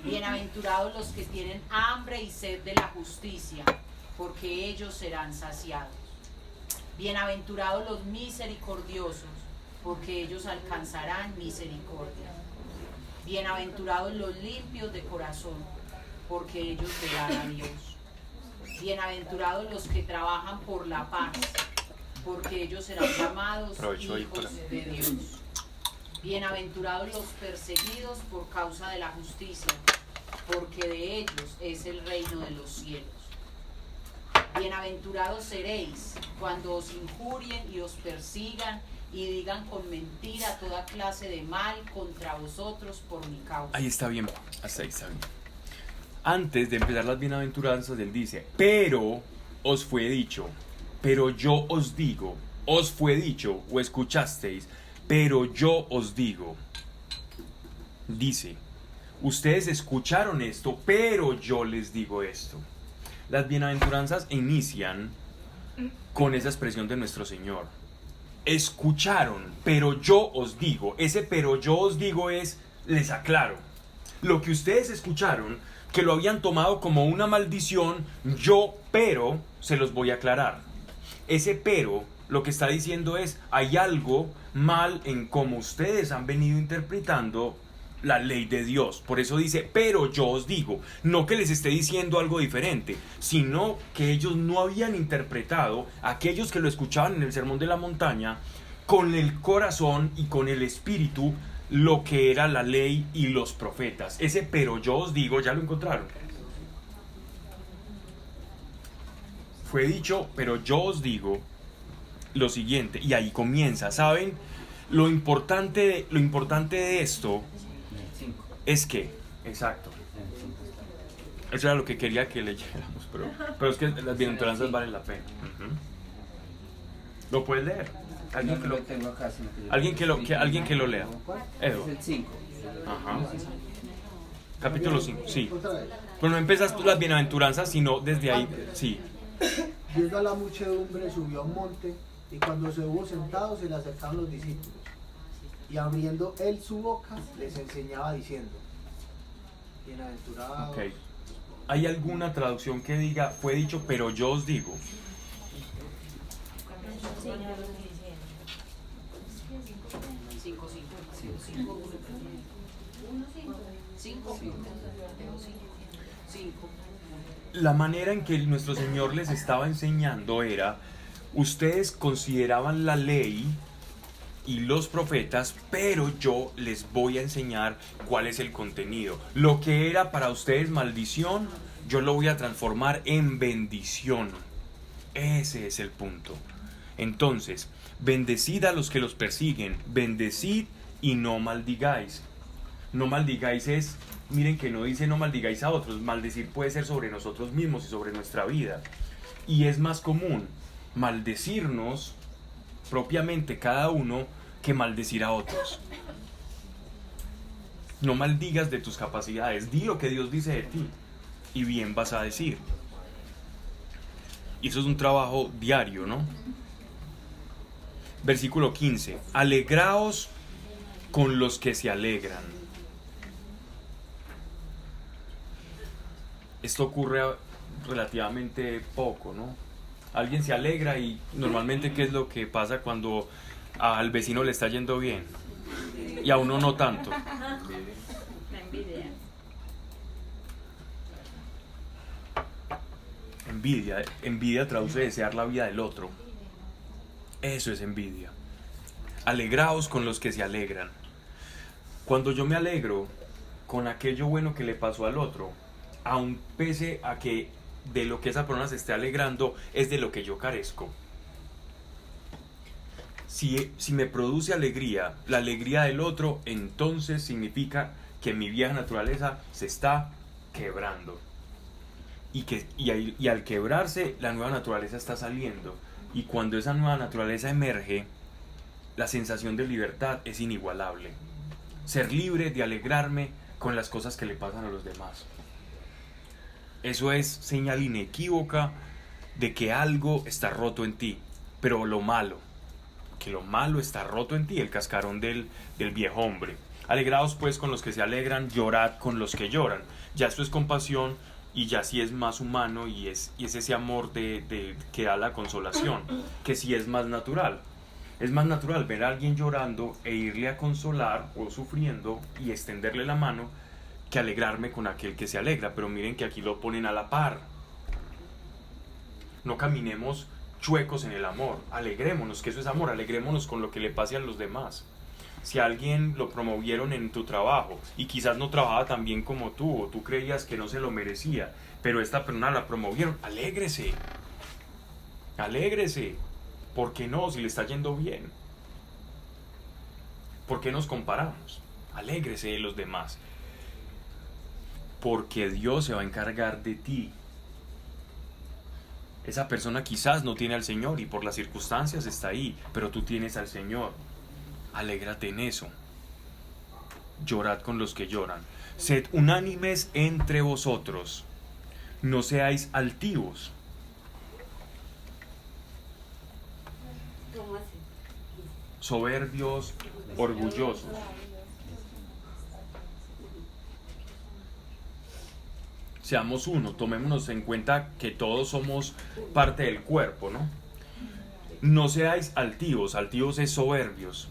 Bienaventurados los que tienen hambre y sed de la justicia, porque ellos serán saciados. Bienaventurados los misericordiosos, porque ellos alcanzarán misericordia. Bienaventurados los limpios de corazón, porque ellos verán a Dios. Bienaventurados los que trabajan por la paz, porque ellos serán llamados hijos de Dios. Bienaventurados los perseguidos por causa de la justicia, porque de ellos es el reino de los cielos. Bienaventurados seréis cuando os injurien y os persigan y digan con mentira toda clase de mal contra vosotros por mi causa. Ahí está bien, hasta ahí está bien. Antes de empezar las bienaventuranzas, él dice, pero os fue dicho, pero yo os digo, os fue dicho o escuchasteis, pero yo os digo. Dice, ustedes escucharon esto, pero yo les digo esto. Las bienaventuranzas inician con esa expresión de nuestro Señor. Escucharon, pero yo os digo. Ese pero yo os digo es, les aclaro. Lo que ustedes escucharon, que lo habían tomado como una maldición, yo, pero, se los voy a aclarar. Ese pero, lo que está diciendo es, hay algo mal en cómo ustedes han venido interpretando la ley de Dios. Por eso dice, pero yo os digo, no que les esté diciendo algo diferente, sino que ellos no habían interpretado, aquellos que lo escuchaban en el Sermón de la Montaña, con el corazón y con el espíritu, lo que era la ley y los profetas. Ese pero yo os digo, ya lo encontraron. Fue dicho, pero yo os digo lo siguiente, y ahí comienza. ¿Saben? Lo importante de esto es que, exacto, eso era lo que quería que leyéramos, pero es que las bienaventuranzas valen la pena. ¿Lo puedes leer? Alguien que lo lea. Edo. Es el 5. Ajá. Capítulo 5, sí. Pero no empiezas tú las bienaventuranzas, sino desde ahí, sí. Viendo a la muchedumbre, subió a un monte, y cuando se hubo sentado, se le acercaron los discípulos. Y abriendo él su boca, les enseñaba diciendo, bienaventurados. Ok. ¿Hay alguna traducción que diga, fue dicho, pero yo os digo? La manera en que nuestro Señor les estaba enseñando era, ustedes consideraban la ley y los profetas, pero yo les voy a enseñar cuál es el contenido. Lo que era para ustedes maldición, yo lo voy a transformar en bendición. Ese es el punto. Entonces, bendecid a los que los persiguen, bendecid y no maldigáis. No maldigáis es, miren que no dice no maldigáis a otros, maldecir puede ser sobre nosotros mismos y sobre nuestra vida. Y es más común maldecirnos propiamente cada uno que maldecir a otros. No maldigas de tus capacidades, di lo que Dios dice de ti y bien vas a decir. Y eso es un trabajo diario, ¿no? Versículo 15. Alegraos con los que se alegran. Esto ocurre relativamente poco, ¿no? Alguien se alegra y normalmente ¿qué es lo que pasa cuando al vecino le está yendo bien? Y a uno no tanto. La envidia. Envidia traduce desear la vida del otro. Eso es envidia. Alegraos con los que se alegran. Cuando yo me alegro con aquello bueno que le pasó al otro, aun pese a que de lo que esa persona se esté alegrando es de lo que yo carezco. Si me produce alegría, la alegría del otro, entonces significa que mi vieja naturaleza se está quebrando. Y al quebrarse, la nueva naturaleza está saliendo. Y cuando esa nueva naturaleza emerge, la sensación de libertad es inigualable. Ser libre de alegrarme con las cosas que le pasan a los demás. Eso es señal inequívoca de que algo está roto en ti. Pero lo malo está roto en ti, el cascarón del viejo hombre. Alegraos pues con los que se alegran, llorad con los que lloran. Ya esto es compasión, y ya sí es más humano y es ese amor que da la consolación, que sí es más natural. Es más natural ver a alguien llorando e irle a consolar o sufriendo y extenderle la mano que alegrarme con aquel que se alegra. Pero miren que aquí lo ponen a la par. No caminemos chuecos en el amor, alegrémonos, que eso es amor, alegrémonos con lo que le pase a los demás. Si a alguien lo promovieron en tu trabajo y quizás no trabajaba tan bien como tú, o tú creías que no se lo merecía, pero esta persona la promovieron, alégrese, alégrese. ¿Por qué no? Si le está yendo bien. ¿Por qué nos comparamos? Alégrese de los demás. Porque Dios se va a encargar de ti. Esa persona quizás no tiene al Señor y por las circunstancias está ahí, pero tú tienes al Señor. Alégrate en eso. Llorad con los que lloran. Sed unánimes entre vosotros. No seáis altivos. ¿Cómo así? Soberbios, orgullosos. Seamos uno, tomémonos en cuenta que todos somos parte del cuerpo, ¿no? No seáis altivos, altivos es soberbios,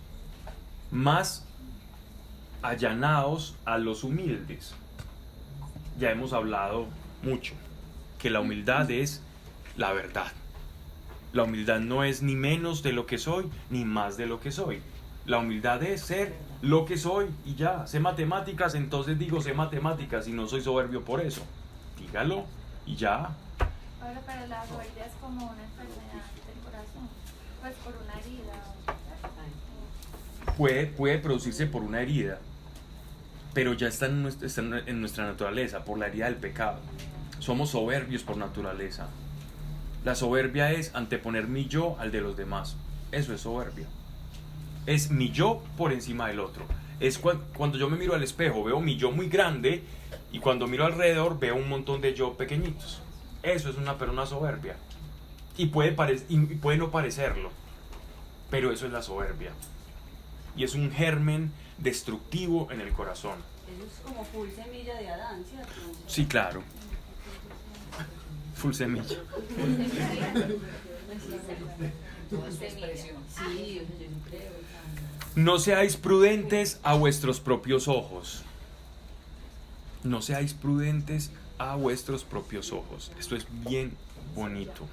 más allanaos a los humildes. Ya hemos hablado mucho que la humildad es la verdad. La humildad no es ni menos de lo que soy, ni más de lo que soy. La humildad es ser lo que soy y ya. Sé matemáticas, entonces digo sé matemáticas y no soy soberbio por eso. Dígalo y ya. Ahora, pero la soberbia es como una enfermedad del corazón, pues por una herida. Puede producirse por una herida, pero ya está en nuestra naturaleza, por la herida del pecado. Somos soberbios por naturaleza. La soberbia es anteponer mi yo al de los demás. Eso es soberbia. Es mi yo por encima del otro. Es cuando yo me miro al espejo, veo mi yo muy grande y cuando miro alrededor veo un montón de yo pequeñitos. Eso es una persona soberbia. Y puede no parecerlo, pero eso es la soberbia. Y es un germen destructivo en el corazón. Eso es como full semilla de Adán, ¿cierto? Sí, claro. Full semilla. No seáis prudentes a vuestros propios ojos. No seáis prudentes a vuestros propios ojos. Esto es bien bonito.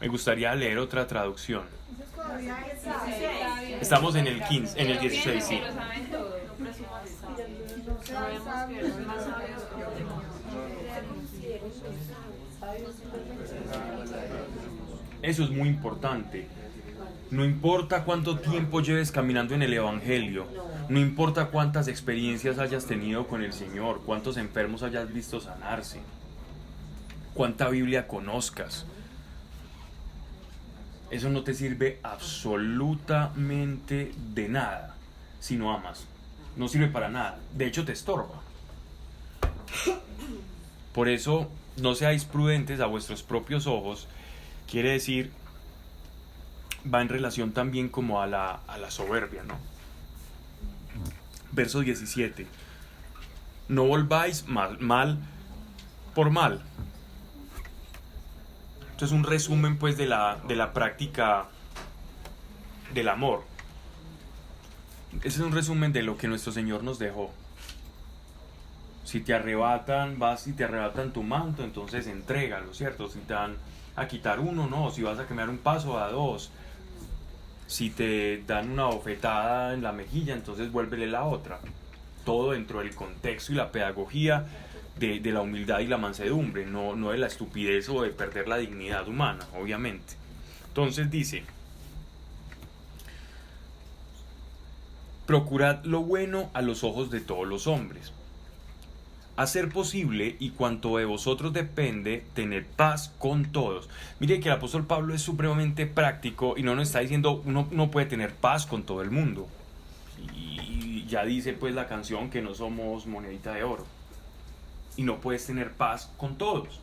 Me gustaría leer otra traducción. Estamos en el 15, en el 16, sí. Eso es muy importante. No importa cuánto tiempo lleves caminando en el Evangelio, no importa cuántas experiencias hayas tenido con el Señor, cuántos enfermos hayas visto sanarse, cuánta Biblia conozcas. Eso no te sirve absolutamente de nada si no amas. No sirve para nada. De hecho, te estorba. Por eso, no seáis prudentes a vuestros propios ojos. Quiere decir, va en relación también como a la soberbia, ¿no? Verso 17. No volváis mal por mal. Esto es un resumen pues de la práctica del amor. Ese es un resumen de lo que nuestro Señor nos dejó. Si te arrebatan, vas y te arrebatan tu manto, entonces entrégalo, ¿cierto? Si te dan a quitar uno, no. Si vas a cambiar un paso, a dos. Si te dan una bofetada en la mejilla, entonces vuélvele la otra. Todo dentro del contexto y la pedagogía de la humildad y la mansedumbre, no de la estupidez o de perder la dignidad humana, obviamente. Entonces dice: procurad lo bueno a los ojos de todos los hombres. A ser posible, y cuanto de vosotros depende, tener paz con todos. Mire que el apóstol Pablo es supremamente práctico y no nos está diciendo uno no puede tener paz con todo el mundo. Y ya dice pues la canción que no somos monedita de oro. Y no puedes tener paz con todos,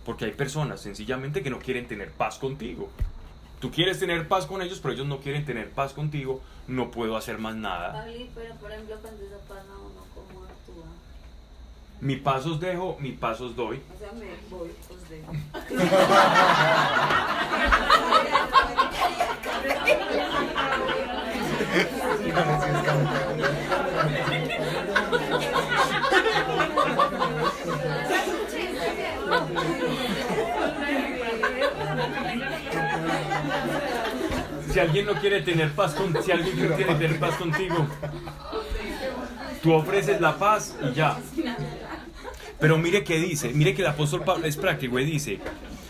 porque hay personas sencillamente que no quieren tener paz contigo. Tú quieres tener paz con ellos, pero ellos no quieren tener paz contigo. No puedo hacer más nada. Pablo, pero por ejemplo cuando eso pasa, uno cómo actúa. Mi paz os dejo, mi paz os doy. O sea, me voy, os dejo. Si alguien no quiere tener paz si alguien no quiere tener paz contigo, tú ofreces la paz y ya. Pero mire que dice, mire que el apóstol Pablo es práctico y dice,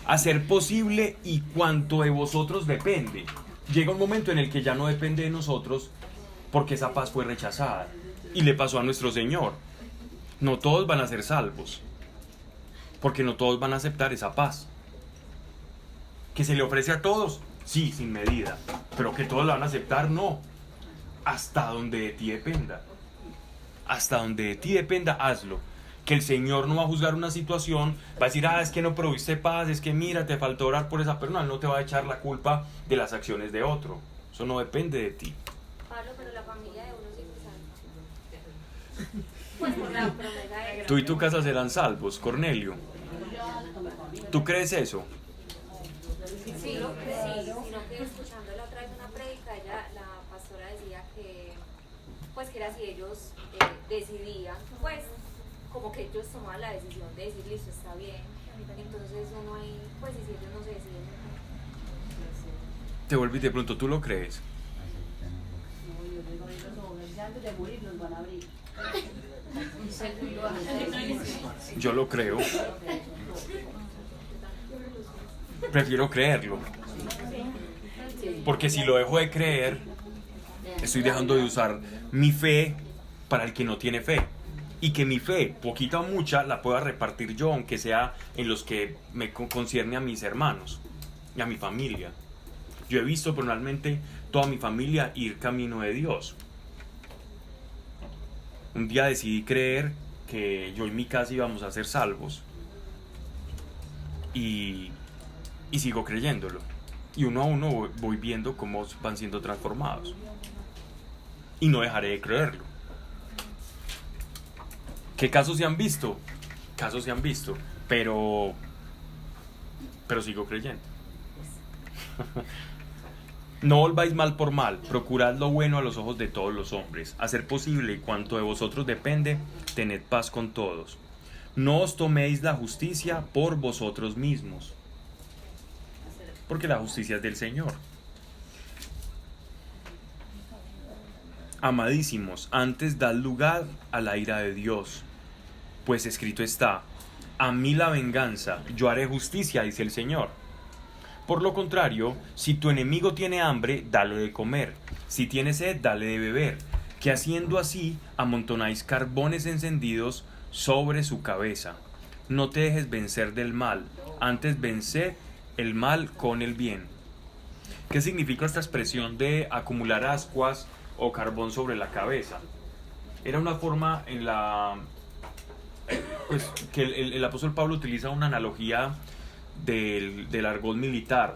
hacer posible y cuanto de vosotros depende. Llega un momento en el que ya no depende de nosotros porque esa paz fue rechazada. Y le pasó a nuestro Señor. No todos van a ser salvos, porque no todos van a aceptar esa paz. Que se le ofrece a todos, sí, sin medida, pero que todos la van a aceptar, no. Hasta donde de ti dependa. Hasta donde de ti dependa, hazlo. Que el Señor no va a juzgar una situación, va a decir, es que no proviste paz, es que mira, te faltó orar por esa persona. Él no te va a echar la culpa de las acciones de otro. Eso no depende de ti. Pablo, pero la familia de uno sí es salva. Pues por la promesa de... Tú y tu casa serán salvos, Cornelio. ¿Tú crees eso? Sí, sino que escuchando la otra vez una prédica, la pastora decía que, pues que era si ellos decidían, pues como que ellos tomaban la decisión de decir, listo, está bien, entonces uno ahí, pues si ellos no se deciden. Te vuelvo y te pregunto, ¿tú lo crees? Antes de morir nos van a abrir. Yo lo creo. Prefiero creerlo. Porque si lo dejo de creer, estoy dejando de usar mi fe para el que no tiene fe. Y que mi fe, poquita o mucha, la pueda repartir yo, aunque sea en los que me concierne a mis hermanos y a mi familia. Yo he visto personalmente toda mi familia ir camino de Dios. Un día decidí creer que yo y mi casa íbamos a ser salvos. Y sigo creyéndolo. Y uno a uno voy viendo cómo van siendo transformados. Y no dejaré de creerlo. ¿Qué casos se han visto? Casos se han visto. Pero sigo creyendo. No volváis mal por mal, procurad lo bueno a los ojos de todos los hombres. A ser posible, y cuanto de vosotros depende, tened paz con todos. No os toméis la justicia por vosotros mismos, porque la justicia es del Señor. Amadísimos, antes dad lugar a la ira de Dios, pues escrito está, a mí la venganza, yo haré justicia, dice el Señor. Por lo contrario, si tu enemigo tiene hambre, dale de comer. Si tiene sed, dale de beber. Que haciendo así, amontonáis carbones encendidos sobre su cabeza. No te dejes vencer del mal, antes vence el mal con el bien. ¿Qué significa esta expresión de acumular ascuas o carbón sobre la cabeza? Era una forma en la... pues que el apóstol Pablo utiliza una analogía del argot militar,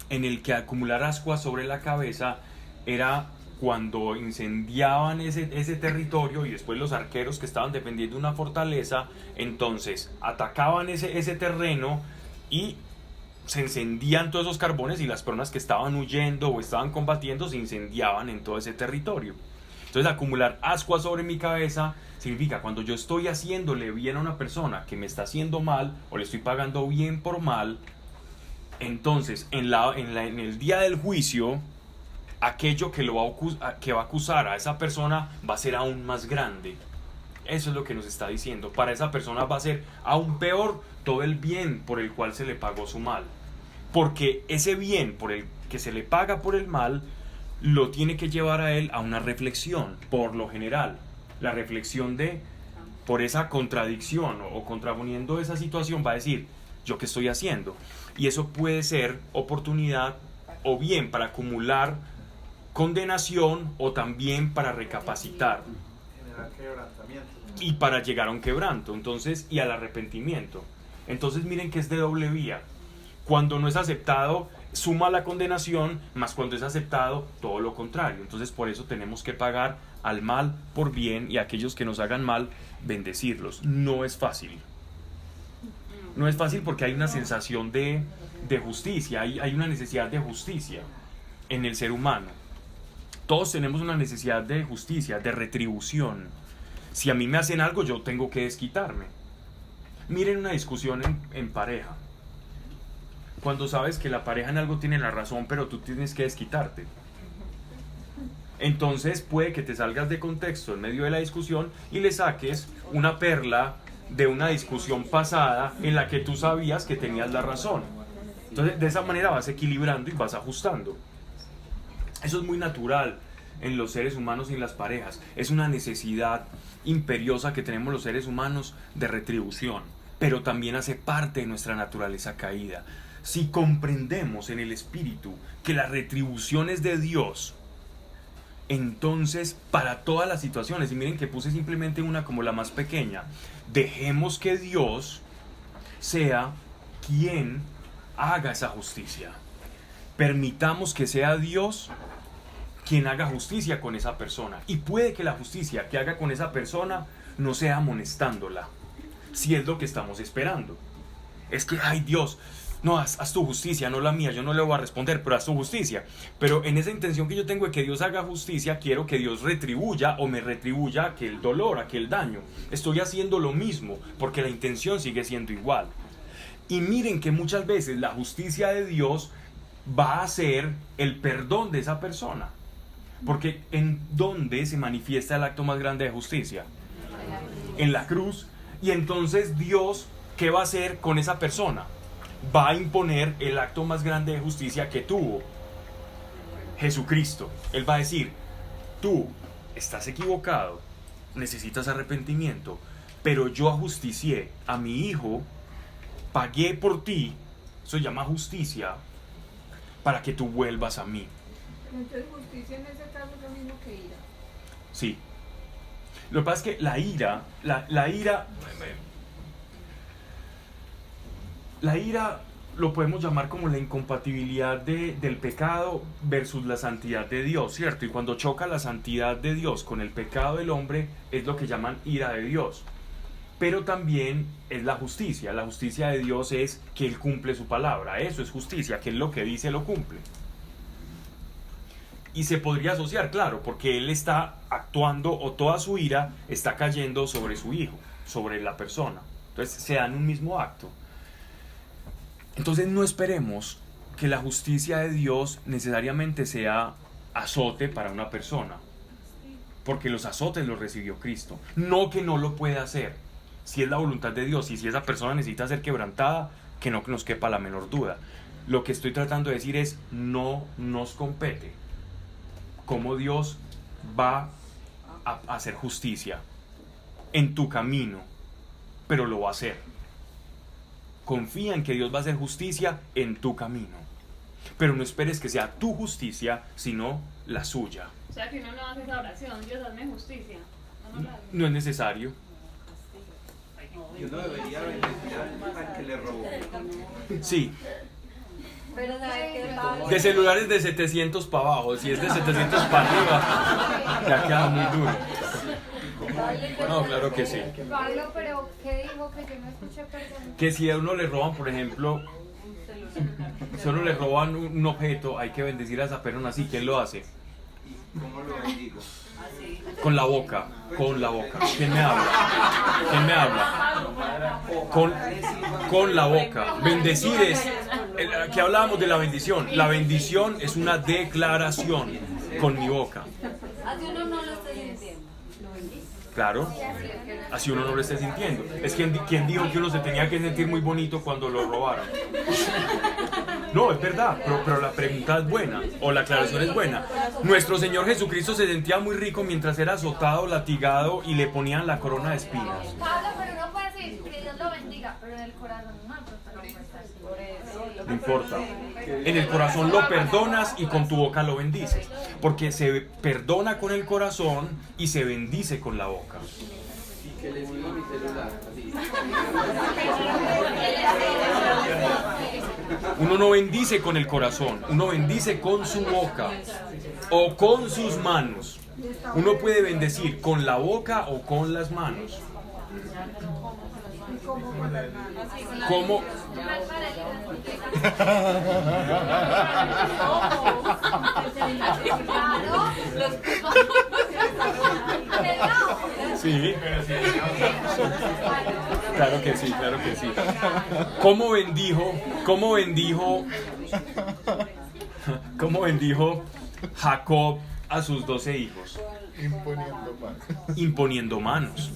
en el que acumular ascuas sobre la cabeza era cuando incendiaban ese territorio y después los arqueros que estaban defendiendo una fortaleza, entonces atacaban ese terreno y se encendían todos esos carbones y las personas que estaban huyendo o estaban combatiendo se incendiaban en todo ese territorio. Entonces acumular ascuas sobre mi cabeza significa cuando yo estoy haciéndole bien a una persona que me está haciendo mal o le estoy pagando bien por mal, entonces en el día del juicio aquello que va a acusar a esa persona va a ser aún más grande. Eso es lo que nos está diciendo. Para esa persona va a ser aún peor todo el bien por el cual se le pagó su mal, porque ese bien por el que se le paga por el mal lo tiene que llevar a él a una reflexión. Por lo general, la reflexión por esa contradicción o contraponiendo esa situación va a decir, ¿yo qué estoy haciendo? Y eso puede ser oportunidad o bien para acumular condenación o también para recapacitar y para llegar a un quebranto, entonces, y al arrepentimiento. Entonces miren que es de doble vía. Cuando no es aceptado suma la condenación, más cuando es aceptado, todo lo contrario. Entonces por eso tenemos que pagar al mal por bien y a aquellos que nos hagan mal, bendecirlos. No es fácil. No es fácil porque hay una sensación de justicia, hay una necesidad de justicia en el ser humano. Todos tenemos una necesidad de justicia, de retribución. Si a mí me hacen algo, yo tengo que desquitarme. Miren una discusión en pareja. Cuando sabes que la pareja en algo tiene la razón, pero tú tienes que desquitarte. Entonces puede que te salgas de contexto en medio de la discusión y le saques una perla de una discusión pasada en la que tú sabías que tenías la razón. Entonces de esa manera vas equilibrando y vas ajustando. Eso es muy natural en los seres humanos y en las parejas. Es una necesidad imperiosa que tenemos los seres humanos de retribución, pero también hace parte de nuestra naturaleza caída. Si comprendemos en el espíritu que la retribución es de Dios, entonces para todas las situaciones, y miren que puse simplemente una como la más pequeña, dejemos que Dios sea quien haga esa justicia. Permitamos que sea Dios quien haga justicia con esa persona. Y puede que la justicia que haga con esa persona no sea amonestándola, si es lo que estamos esperando. Es que, ay Dios, no, haz tu justicia, no la mía, yo no le voy a responder, pero haz tu justicia. Pero en esa intención que yo tengo de que Dios haga justicia, quiero que Dios retribuya o me retribuya aquel dolor, aquel daño. Estoy haciendo lo mismo, porque la intención sigue siendo igual. Y miren que muchas veces la justicia de Dios va a ser el perdón de esa persona. Porque ¿en dónde se manifiesta el acto más grande de justicia? En la cruz. Y entonces Dios, ¿qué va a hacer con esa persona? Va a imponer el acto más grande de justicia que tuvo Jesucristo. Él va a decir, tú estás equivocado, necesitas arrepentimiento, pero yo ajusticié a mi hijo, pagué por ti, eso se llama justicia, para que tú vuelvas a mí. Entonces justicia en ese caso es lo mismo que ira. Sí. Lo que pasa es que la ira lo podemos llamar como la incompatibilidad del pecado versus la santidad de Dios, ¿cierto? Y cuando choca la santidad de Dios con el pecado del hombre, es lo que llaman ira de Dios. Pero también es la justicia. La justicia de Dios es que Él cumple su palabra. Eso es justicia, que Él lo que dice lo cumple. Y se podría asociar, claro, porque Él está actuando o toda su ira está cayendo sobre su hijo, sobre la persona. Entonces se dan un mismo acto. Entonces no esperemos que la justicia de Dios necesariamente sea azote para una persona, porque los azotes los recibió Cristo. No que no lo pueda hacer, si es la voluntad de Dios y si esa persona necesita ser quebrantada, que no nos quepa la menor duda. Lo que estoy tratando de decir es, no nos compete cómo Dios va a hacer justicia en tu camino, pero lo va a hacer. Confía en que Dios va a hacer justicia en tu camino, pero no esperes que sea tu justicia, sino la suya. O sea que uno no hace esa oración, Dios hazme justicia. No es necesario. Yo no debería bendecir al que le robó. Sí. Pero ¿sabes qué, Pablo? De celulares de 700 para abajo, si es de 700 para arriba, ya queda muy duro. No, claro que sí. Pablo, pero ¿qué dijo que yo no escuché, perdón? Que si a uno le roban, por ejemplo, si a uno le roban un objeto, hay que bendecir a esa persona así. ¿Quién lo hace? ¿Cómo lo bendigo? Con la boca, con la boca. ¿Quién me habla? ¿Quién me habla? Con la boca. Bendecir es, que hablábamos de la bendición. La bendición es una declaración con mi boca. Así uno no lo está sintiendo. Claro, así uno no lo esté sintiendo. Es quien dijo que uno se tenía que sentir muy bonito cuando lo robaron. No, es verdad, pero la pregunta es buena, o la aclaración es buena. Nuestro Señor Jesucristo se sentía muy rico mientras era azotado, latigado y le ponían la corona de espinas. Pablo, pero uno puede decir que Dios lo bendiga, pero en el corazón no, pero no puede estar así. No importa. En el corazón lo perdonas y con tu boca lo bendices. Porque se perdona con el corazón y se bendice con la boca. Y que le digo mi celular, así. Uno no bendice con el corazón, uno bendice con su boca o con sus manos. Uno puede bendecir con la boca o con las manos. ¿Cómo? Sí. Claro que sí, claro que sí. ¿Cómo bendijo Jacob a sus 12 hijos? Imponiendo manos.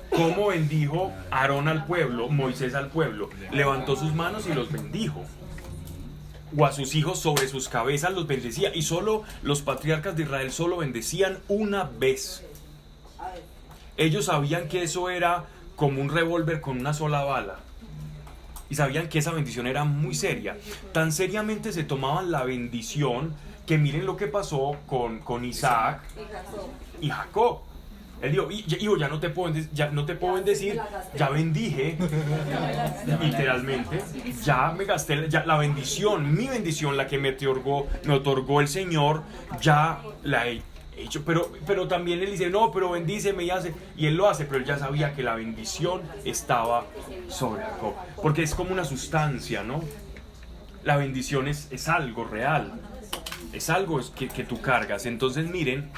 ¿Cómo bendijo Aarón al pueblo, Moisés al pueblo? Levantó sus manos y los bendijo. O a sus hijos sobre sus cabezas los bendecía. Y solo los patriarcas de Israel solo bendecían una vez. Ellos sabían que eso era como un revólver con una sola bala. Y sabían que esa bendición era muy seria. Tan seriamente se tomaban la bendición que miren lo que pasó con Isaac y Jacob. Él dijo, hijo, ya no te puedo bendecir, ya bendije, literalmente, ya me gasté, ya la bendición, mi bendición, la que me otorgó el Señor, ya la he hecho. Pero también él dice, no, pero bendíceme y hace, y él lo hace, pero él ya sabía que la bendición estaba sobre Jacob, porque es como una sustancia, ¿no? La bendición es algo real, es algo que tú cargas. Entonces miren,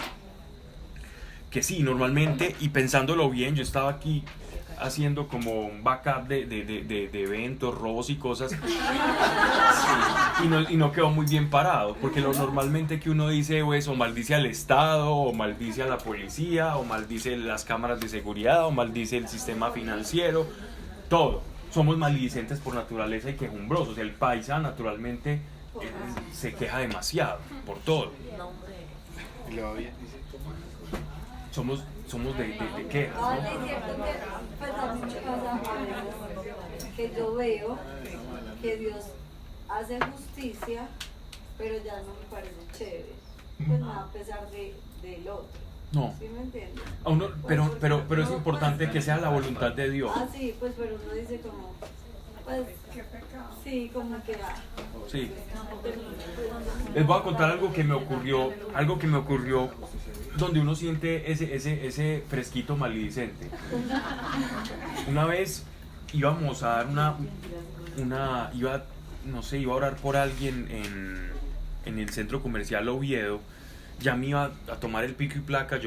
que sí, normalmente, y pensándolo bien, yo estaba aquí haciendo como un backup de eventos, robos y cosas, sí, y no quedó muy bien parado, porque lo normalmente que uno dice pues, o maldice al Estado, o maldice a la policía, o maldice las cámaras de seguridad, o maldice el sistema financiero, todo. Somos maldicentes por naturaleza y quejumbrosos. El paisa naturalmente se queja demasiado por todo. Y luego somos de quejas, ¿no? Ahora es cierto que pues a mí me pasa a veces que yo veo que Dios hace justicia, pero ya no me parece chévere, pues no, a pesar del otro. No. ¿Sí me entiendes? Pero es importante que sea la voluntad de Dios. Ah, sí, pues pero uno dice como, pues, sí, como que sí. Les voy a contar algo que me ocurrió donde uno siente ese fresquito maledicente. Una vez íbamos a dar iba a orar por alguien en el centro comercial Oviedo. Ya me iba a tomar el pico y placa,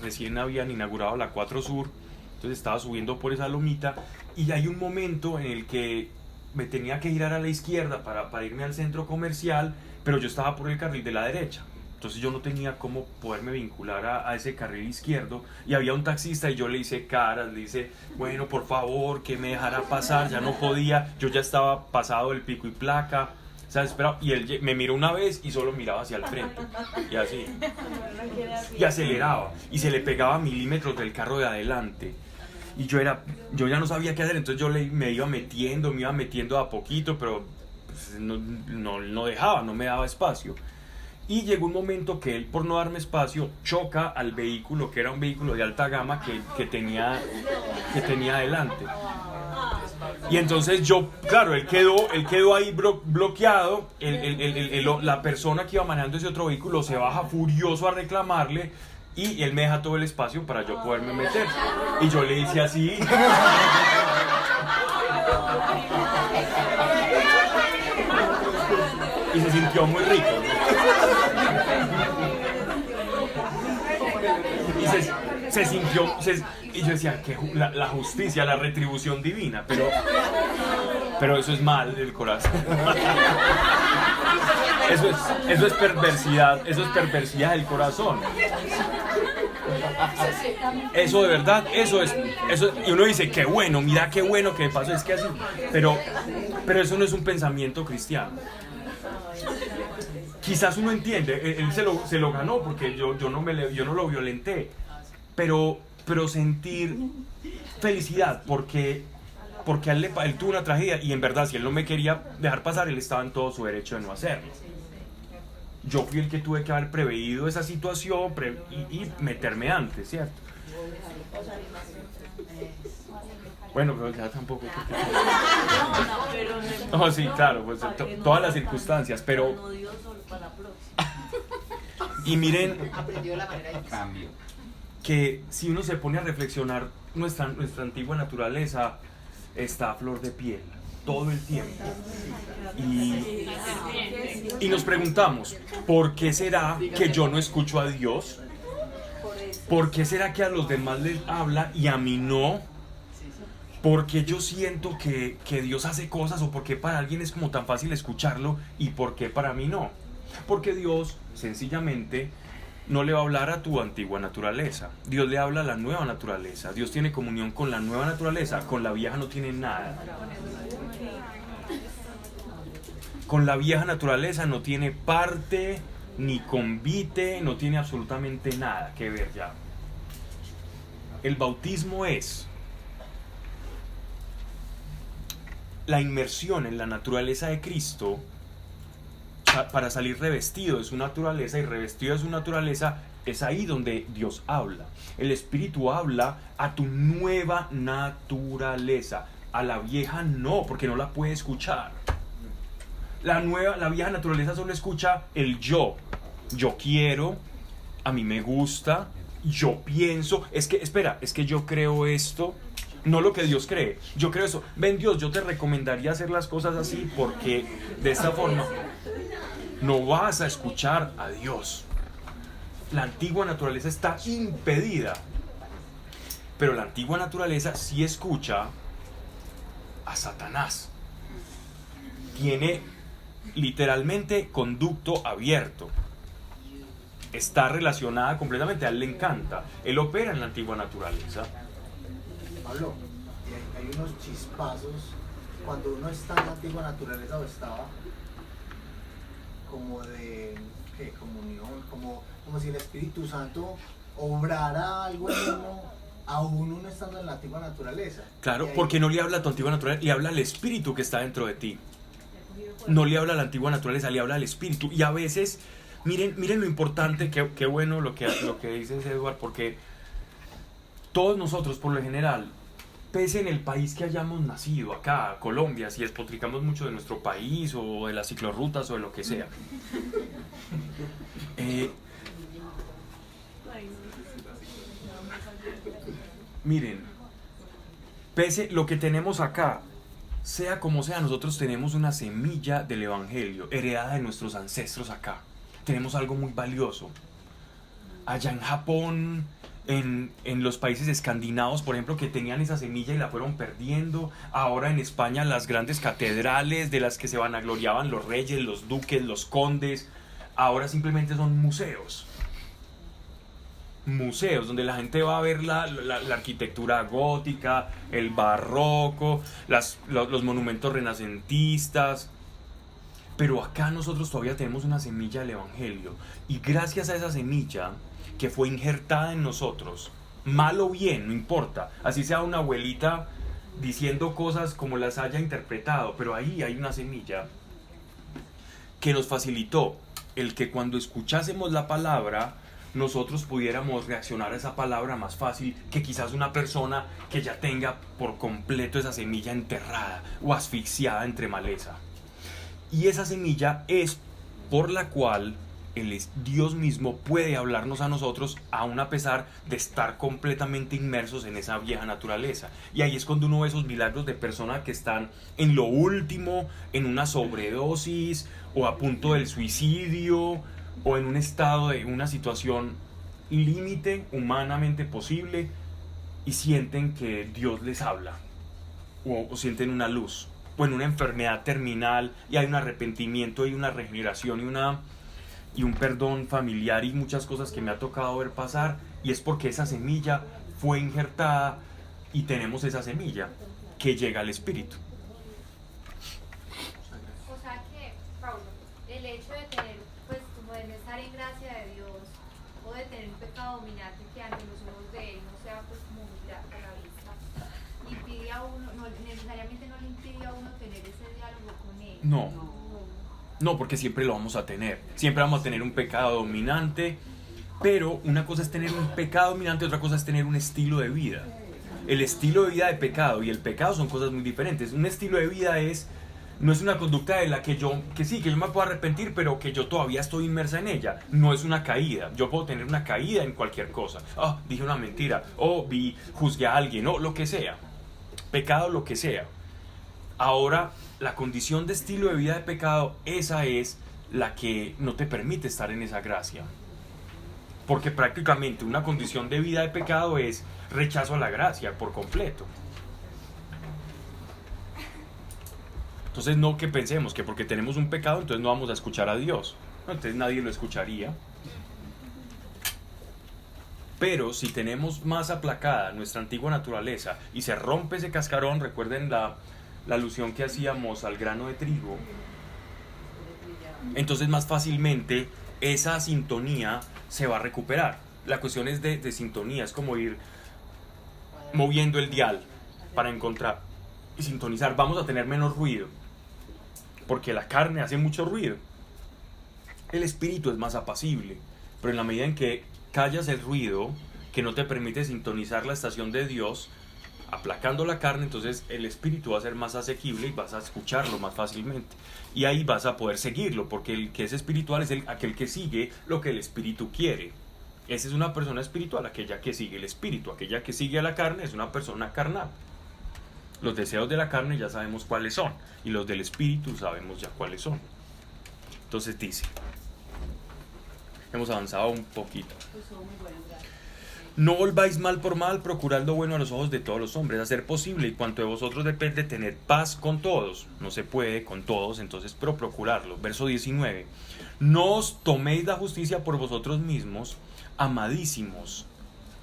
recién habían inaugurado la 4 Sur, entonces estaba subiendo por esa lomita y hay un momento en el que me tenía que girar a la izquierda para irme al centro comercial, pero yo estaba por el carril de la derecha. Entonces yo no tenía cómo poderme vincular a ese carril izquierdo y había un taxista y yo le hice caras, le hice, bueno, por favor, que me dejara pasar, ya no podía, yo ya estaba pasado el pico y placa, ¿sabes? Y él me miró una vez y solo miraba hacia el frente y así, y aceleraba y se le pegaba milímetros del carro de adelante y yo ya no sabía qué hacer, entonces yo me iba metiendo a poquito, pero pues, no dejaba, no me daba espacio. Y llegó un momento que él, por no darme espacio, choca al vehículo, que era un vehículo de alta gama que tenía adelante. Y entonces claro, él quedó ahí bloqueado, la persona que iba manejando ese otro vehículo se baja furioso a reclamarle y él me deja todo el espacio para yo poderme meter. Y yo le hice así. Y se sintió muy rico. Y se sintió, y yo decía que la justicia, la retribución divina, pero eso es mal del corazón. Eso es perversidad del corazón. Eso de verdad, eso y uno dice, qué bueno, mira qué bueno que pasó, es que así, pero eso no es un pensamiento cristiano. Quizás uno entiende, él se lo ganó porque yo no lo violenté, pero sentir felicidad porque él tuvo una tragedia y en verdad si él no me quería dejar pasar, él estaba en todo su derecho de no hacerlo. yo fui el que tuve que haber preveído esa situación y meterme antes, ¿cierto? Bueno, pero ya tampoco. No, sí, claro, pues todas las circunstancias, pero. Y miren que si uno se pone a reflexionar, nuestra antigua naturaleza está a flor de piel todo el tiempo. Y nos preguntamos, ¿por qué será que yo no escucho a Dios? ¿Por qué será que a los demás les habla y a mí no? ¿Por qué yo siento que Dios hace cosas? ¿O por qué para alguien es como tan fácil escucharlo y por qué para mí no? Porque Dios sencillamente no le va a hablar a tu antigua naturaleza. Dios le habla a la nueva naturaleza. Dios tiene comunión con la nueva naturaleza. Con la vieja no tiene nada. Con la vieja naturaleza no tiene parte ni convite, no tiene absolutamente nada que ver ya. El bautismo es la inmersión en la naturaleza de Cristo para salir revestido de su naturaleza, y revestido de su naturaleza es ahí donde Dios habla. El Espíritu habla a tu nueva naturaleza. A la vieja no, porque no la puede escuchar. La vieja naturaleza solo escucha el yo. Yo quiero, a mí me gusta, yo pienso, es que yo creo esto, no lo que Dios cree. Yo creo eso. Ven, Dios, yo te recomendaría hacer las cosas así porque de esta forma no vas a escuchar a Dios. La antigua naturaleza está impedida, pero la antigua naturaleza sí escucha a Satanás. Tiene literalmente conducto abierto. Está relacionada completamente, a él le encanta. Él opera en la antigua naturaleza. Pablo, hay unos chispazos cuando uno está en la antigua naturaleza o estaba como de comunión, como si el Espíritu Santo obrara algo en uno, aún uno estando en la antigua naturaleza. Claro, porque no le habla a tu antigua naturaleza, le habla al Espíritu que está dentro de ti. No le habla a la antigua naturaleza, le habla al Espíritu. Y a veces, miren lo importante, qué bueno lo que dices, Eduardo, porque todos nosotros, por lo general, pese en el país que hayamos nacido, acá, Colombia, si despotricamos mucho de nuestro país o de las ciclorrutas o de lo que sea, miren, pese lo que tenemos acá, sea como sea, nosotros tenemos una semilla del Evangelio heredada de nuestros ancestros acá. Tenemos algo muy valioso. Allá en Japón, en los países escandinavos, por ejemplo, que tenían esa semilla y la fueron perdiendo. Ahora en España, las grandes catedrales de las que se vanagloriaban los reyes, los duques, los condes, ahora simplemente son museos. Museos donde la gente va a ver la arquitectura gótica, el barroco, los monumentos renacentistas. Pero acá nosotros todavía tenemos una semilla del Evangelio, y gracias a esa semilla que fue injertada en nosotros, mal o bien, no importa, así sea una abuelita diciendo cosas como las haya interpretado, pero ahí hay una semilla que nos facilitó el que cuando escuchásemos la palabra nosotros pudiéramos reaccionar a esa palabra más fácil que quizás una persona que ya tenga por completo esa semilla enterrada o asfixiada entre maleza. Y esa semilla es por la cual Dios mismo puede hablarnos a nosotros, aun a pesar de estar completamente inmersos en esa vieja naturaleza. Y ahí es cuando uno ve esos milagros de personas que están en lo último, en una sobredosis o a punto del suicidio, o en un estado de una situación límite humanamente posible, y sienten que Dios les habla, o sienten una luz, o en una enfermedad terminal y hay un arrepentimiento y una regeneración y un perdón familiar y muchas cosas que me ha tocado ver pasar, y es porque esa semilla fue injertada y tenemos esa semilla que llega al Espíritu. O sea que, Pablo, el hecho de tener, pues, como de no estar en gracia de Dios, o de tener un pecado dominante que ante los ojos de Él no sea, pues, como muy grato a la vista, impide a uno, no, necesariamente no le impide a uno tener ese diálogo con Él. No, No, porque siempre lo vamos a tener. Siempre vamos a tener un pecado dominante. Pero una cosa es tener un pecado dominante, otra cosa es tener un estilo de vida. El estilo de vida de pecado y el pecado son cosas muy diferentes. Un estilo de vida no es una conducta de la que yo me puedo arrepentir, pero que yo todavía estoy inmersa en ella. No es una caída. Yo puedo tener una caída en cualquier cosa. Dije una mentira, juzgué a alguien, o lo que sea. Pecado, lo que sea. Ahora, la condición de estilo de vida de pecado, esa es la que no te permite estar en esa gracia. Porque prácticamente una condición de vida de pecado es rechazo a la gracia por completo. Entonces no que pensemos que porque tenemos un pecado entonces no vamos a escuchar a Dios. No, entonces nadie lo escucharía. Pero si tenemos más aplacada nuestra antigua naturaleza y se rompe ese cascarón, recuerden la alusión que hacíamos al grano de trigo, entonces más fácilmente esa sintonía se va a recuperar. La cuestión es de sintonía, es como ir moviendo el dial para encontrar y sintonizar. Vamos a tener menos ruido, porque la carne hace mucho ruido. El espíritu es más apacible, pero en la medida en que callas el ruido que no te permite sintonizar la estación de Dios, aplacando la carne, entonces el espíritu va a ser más asequible y vas a escucharlo más fácilmente. Y ahí vas a poder seguirlo, porque el que es espiritual es aquel que sigue lo que el espíritu quiere. Esa es una persona espiritual, aquella que sigue el espíritu. Aquella que sigue a la carne es una persona carnal. Los deseos de la carne ya sabemos cuáles son, y los del espíritu sabemos ya cuáles son. Entonces dice, hemos avanzado un poquito. No volváis mal por mal, procurad lo bueno a los ojos de todos los hombres, hacer posible y cuanto de vosotros depende tener paz con todos. No se puede con todos, entonces, pero procurarlo. Verso 19. No os toméis la justicia por vosotros mismos, amadísimos.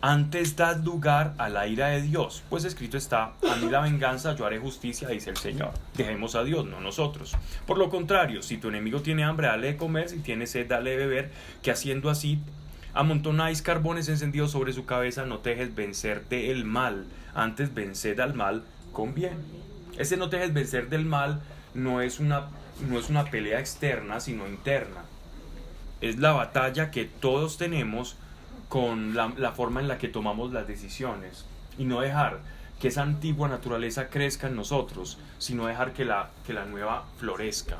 Antes dad lugar a la ira de Dios, pues escrito está: a mí la venganza, yo haré justicia, dice el Señor. Dejemos a Dios, no nosotros. Por lo contrario, si tu enemigo tiene hambre, dale de comer, si tiene sed, dale de beber, que haciendo así amontonáis carbones encendidos sobre su cabeza. No te dejes vencer del mal, antes venced al mal con bien. Ese no te dejes vencer del mal no es una pelea externa, sino interna. Es la batalla que todos tenemos con la forma en la que tomamos las decisiones, y no dejar que esa antigua naturaleza crezca en nosotros, sino dejar que la nueva florezca.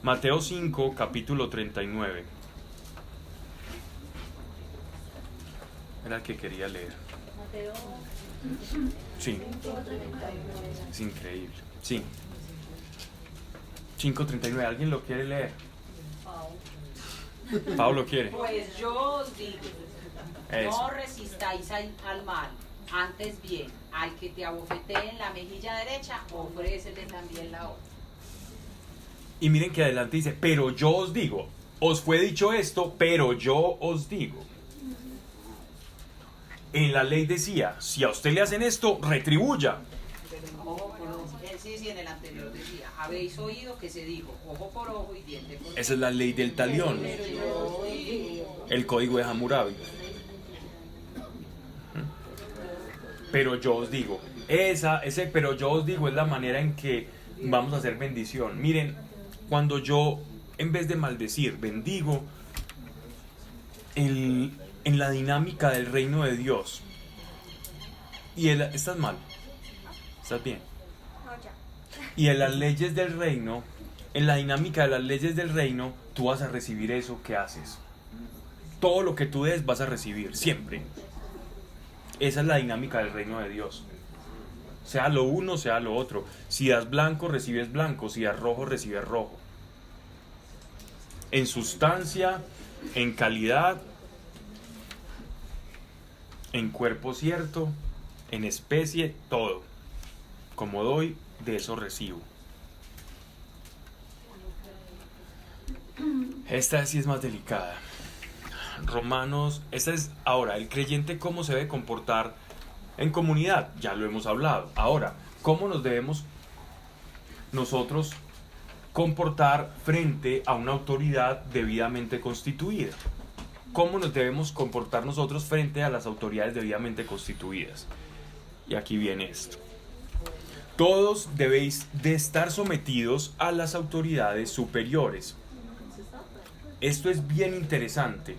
Mateo 5, capítulo 39. Era el que quería leer. Mateo. Sí. Es increíble. Sí. 5:39. ¿Alguien lo quiere leer? Pablo quiere. Pues yo os digo, no resistáis al mal, antes bien, al que te abofetee en la mejilla derecha, ofrécele también la otra. Y miren que adelante dice, pero yo os digo, os fue dicho esto, pero yo os digo. En la ley decía, si a usted le hacen esto, retribuya. Ojo por ojo. Sí, en el anterior decía, habéis oído que se dijo, ojo por ojo y diente por diente. Esa es la ley del talión. El código de Hammurabi. Pero yo os digo, ese pero yo os digo es la manera en que vamos a hacer bendición. Miren, cuando yo, en vez de maldecir, bendigo, en la dinámica del reino de Dios. Y estás mal, estás bien. Y en las leyes del reino, en la dinámica de las leyes del reino, tú vas a recibir eso que haces. Todo lo que tú des vas a recibir, siempre. Esa es la dinámica del reino de Dios. Sea lo uno, sea lo otro. Si das blanco, recibes blanco. Si das rojo, recibes rojo. En sustancia, en calidad, en cuerpo cierto, en especie, todo. Como doy, de eso recibo. Esta sí es más delicada. Romanos, esta es ahora, el creyente cómo se debe comportar en comunidad, ya lo hemos hablado. Ahora, ¿cómo nos debemos nosotros comportar frente a una autoridad debidamente constituida? cómo nos debemos comportar nosotros frente a las autoridades debidamente constituidas. Y aquí viene esto. Todos debéis de estar sometidos a las autoridades superiores. Esto es bien interesante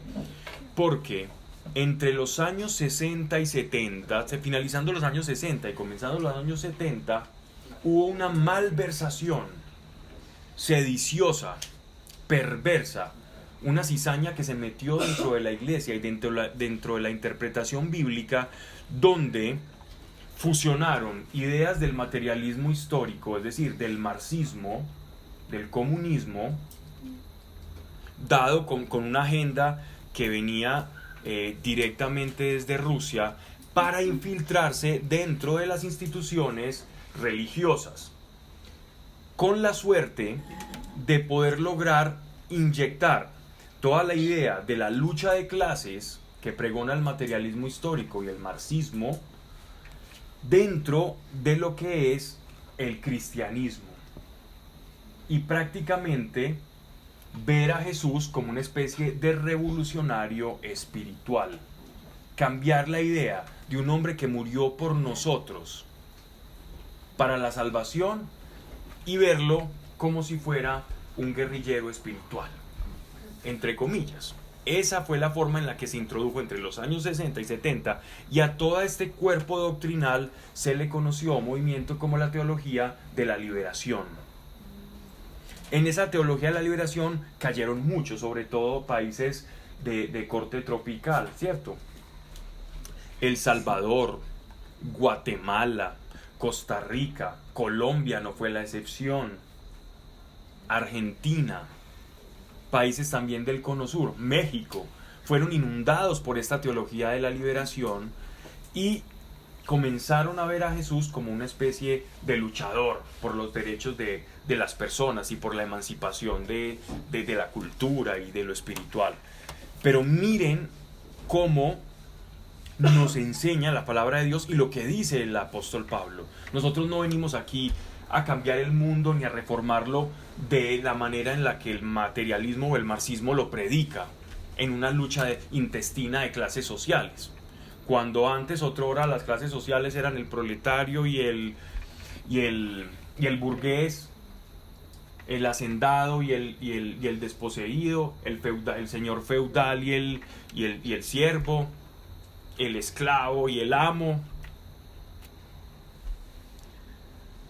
porque entre los años 60 y 70, finalizando los años 60 y comenzando los años 70, hubo una malversación sediciosa, perversa, una cizaña que se metió dentro de la iglesia y dentro de la interpretación bíblica, donde fusionaron ideas del materialismo histórico, es decir, del marxismo, del comunismo, dado con una agenda que venía directamente desde Rusia para infiltrarse dentro de las instituciones religiosas, con la suerte de poder lograr inyectar toda la idea de la lucha de clases que pregona el materialismo histórico y el marxismo dentro de lo que es el cristianismo, y prácticamente ver a Jesús como una especie de revolucionario espiritual, cambiar la idea de un hombre que murió por nosotros para la salvación y verlo como si fuera un guerrillero espiritual, entre comillas. Esa fue la forma en la que se introdujo entre los años 60 y 70, y a todo este cuerpo doctrinal se le conoció movimiento como la teología de la liberación. En esa teología de la liberación cayeron muchos, sobre todo países de corte tropical, ¿cierto? El Salvador, Guatemala, Costa Rica, Colombia no fue la excepción, Argentina, países también del Cono Sur, México, fueron inundados por esta teología de la liberación y comenzaron a ver a Jesús como una especie de luchador por los derechos de las personas y por la emancipación de la cultura y de lo espiritual. Pero miren cómo nos enseña la palabra de Dios y lo que dice el apóstol Pablo. Nosotros no venimos aquí a cambiar el mundo ni a reformarlo de la manera en la que el materialismo o el marxismo lo predica, en una lucha intestina de clases sociales. Cuando antes, otrora, las clases sociales eran el proletario y el burgués, el hacendado y el desposeído, el señor feudal y el siervo, el esclavo y el amo.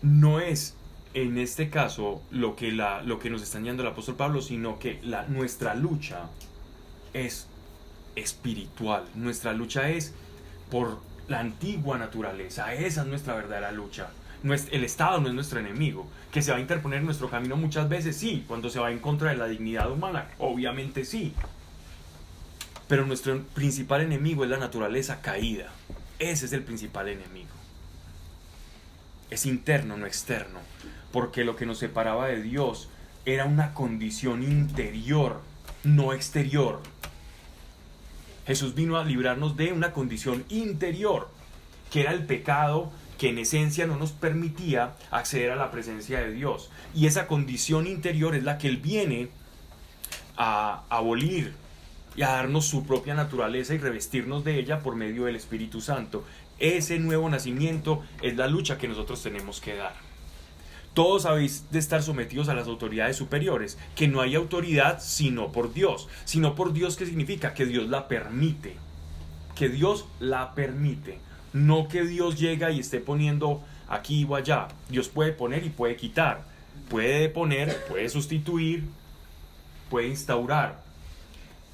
No es en este caso lo que nos está enseñando el apóstol Pablo, sino que nuestra lucha es espiritual. Nuestra lucha es por la antigua naturaleza. Esa es nuestra verdadera lucha. El Estado no es nuestro enemigo, que se va a interponer en nuestro camino muchas veces, sí, cuando se va en contra de la dignidad humana, obviamente sí. Pero nuestro principal enemigo es la naturaleza caída. Ese es el principal enemigo. Es interno, no externo, porque lo que nos separaba de Dios era una condición interior, no exterior. Jesús vino a librarnos de una condición interior, que era el pecado, que en esencia no nos permitía acceder a la presencia de Dios. Y esa condición interior es la que Él viene a abolir y a darnos su propia naturaleza y revestirnos de ella por medio del Espíritu Santo. Ese nuevo nacimiento es la lucha que nosotros tenemos que dar. Todos habéis de estar sometidos a las autoridades superiores, que no hay autoridad sino por Dios. Sino por Dios, ¿qué significa? Que Dios la permite. Que Dios la permite. No que Dios llega y esté poniendo aquí o allá. Dios puede poner y puede quitar. Puede poner, puede sustituir, puede instaurar.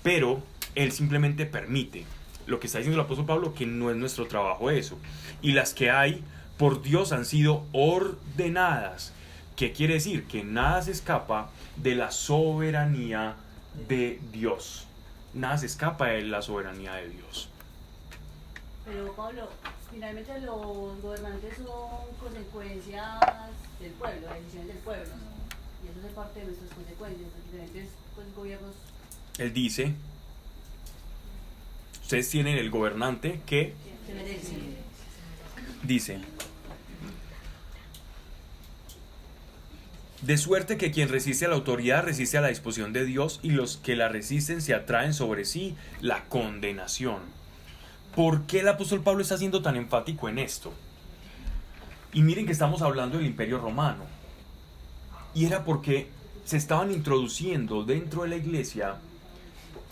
Pero Él simplemente permite. Lo que está diciendo el apóstol Pablo, que no es nuestro trabajo eso. Y las que hay por Dios han sido ordenadas. ¿Qué quiere decir? Que nada se escapa de la soberanía de Dios. Nada se escapa de la soberanía de Dios. Pero Pablo, finalmente los gobernantes son consecuencias del pueblo, decisiones del pueblo. Y eso es parte de nuestras consecuencias. Los diferentes gobiernos. Él dice, ustedes tienen el gobernante que dice, De suerte que quien resiste a la autoridad resiste a la disposición de Dios, y los que la resisten se atraen sobre sí la condenación. ¿Por qué el apóstol Pablo está siendo tan enfático en esto? Y miren que estamos hablando del Imperio Romano. Y era porque se estaban introduciendo dentro de la iglesia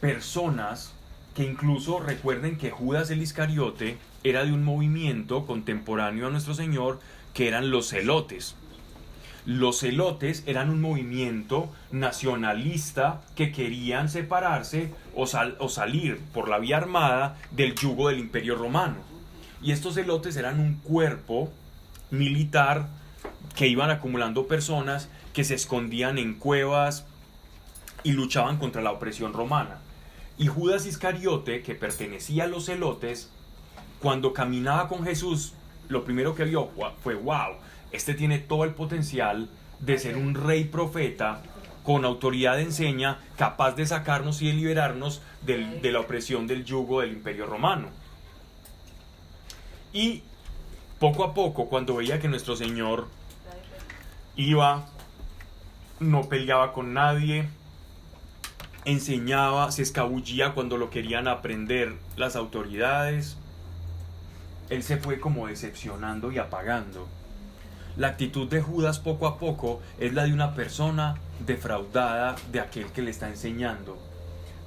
personas que, incluso recuerden que Judas el Iscariote era de un movimiento contemporáneo a nuestro Señor, que eran los celotes. Los celotes eran un movimiento nacionalista que querían separarse o salir por la vía armada del yugo del Imperio Romano. Y estos celotes eran un cuerpo militar que iban acumulando personas que se escondían en cuevas y luchaban contra la opresión romana. Y Judas Iscariote, que pertenecía a los celotes, cuando caminaba con Jesús, lo primero que vio fue: wow, este tiene todo el potencial de ser un rey profeta con autoridad enseña, capaz de sacarnos y de liberarnos de la opresión del yugo del Imperio Romano. Y poco a poco, cuando veía que nuestro Señor iba, no peleaba con nadie, enseñaba, se escabullía cuando lo querían aprender las autoridades, él se fue como decepcionando y apagando. La actitud de Judas poco a poco es la de una persona defraudada de aquel que le está enseñando,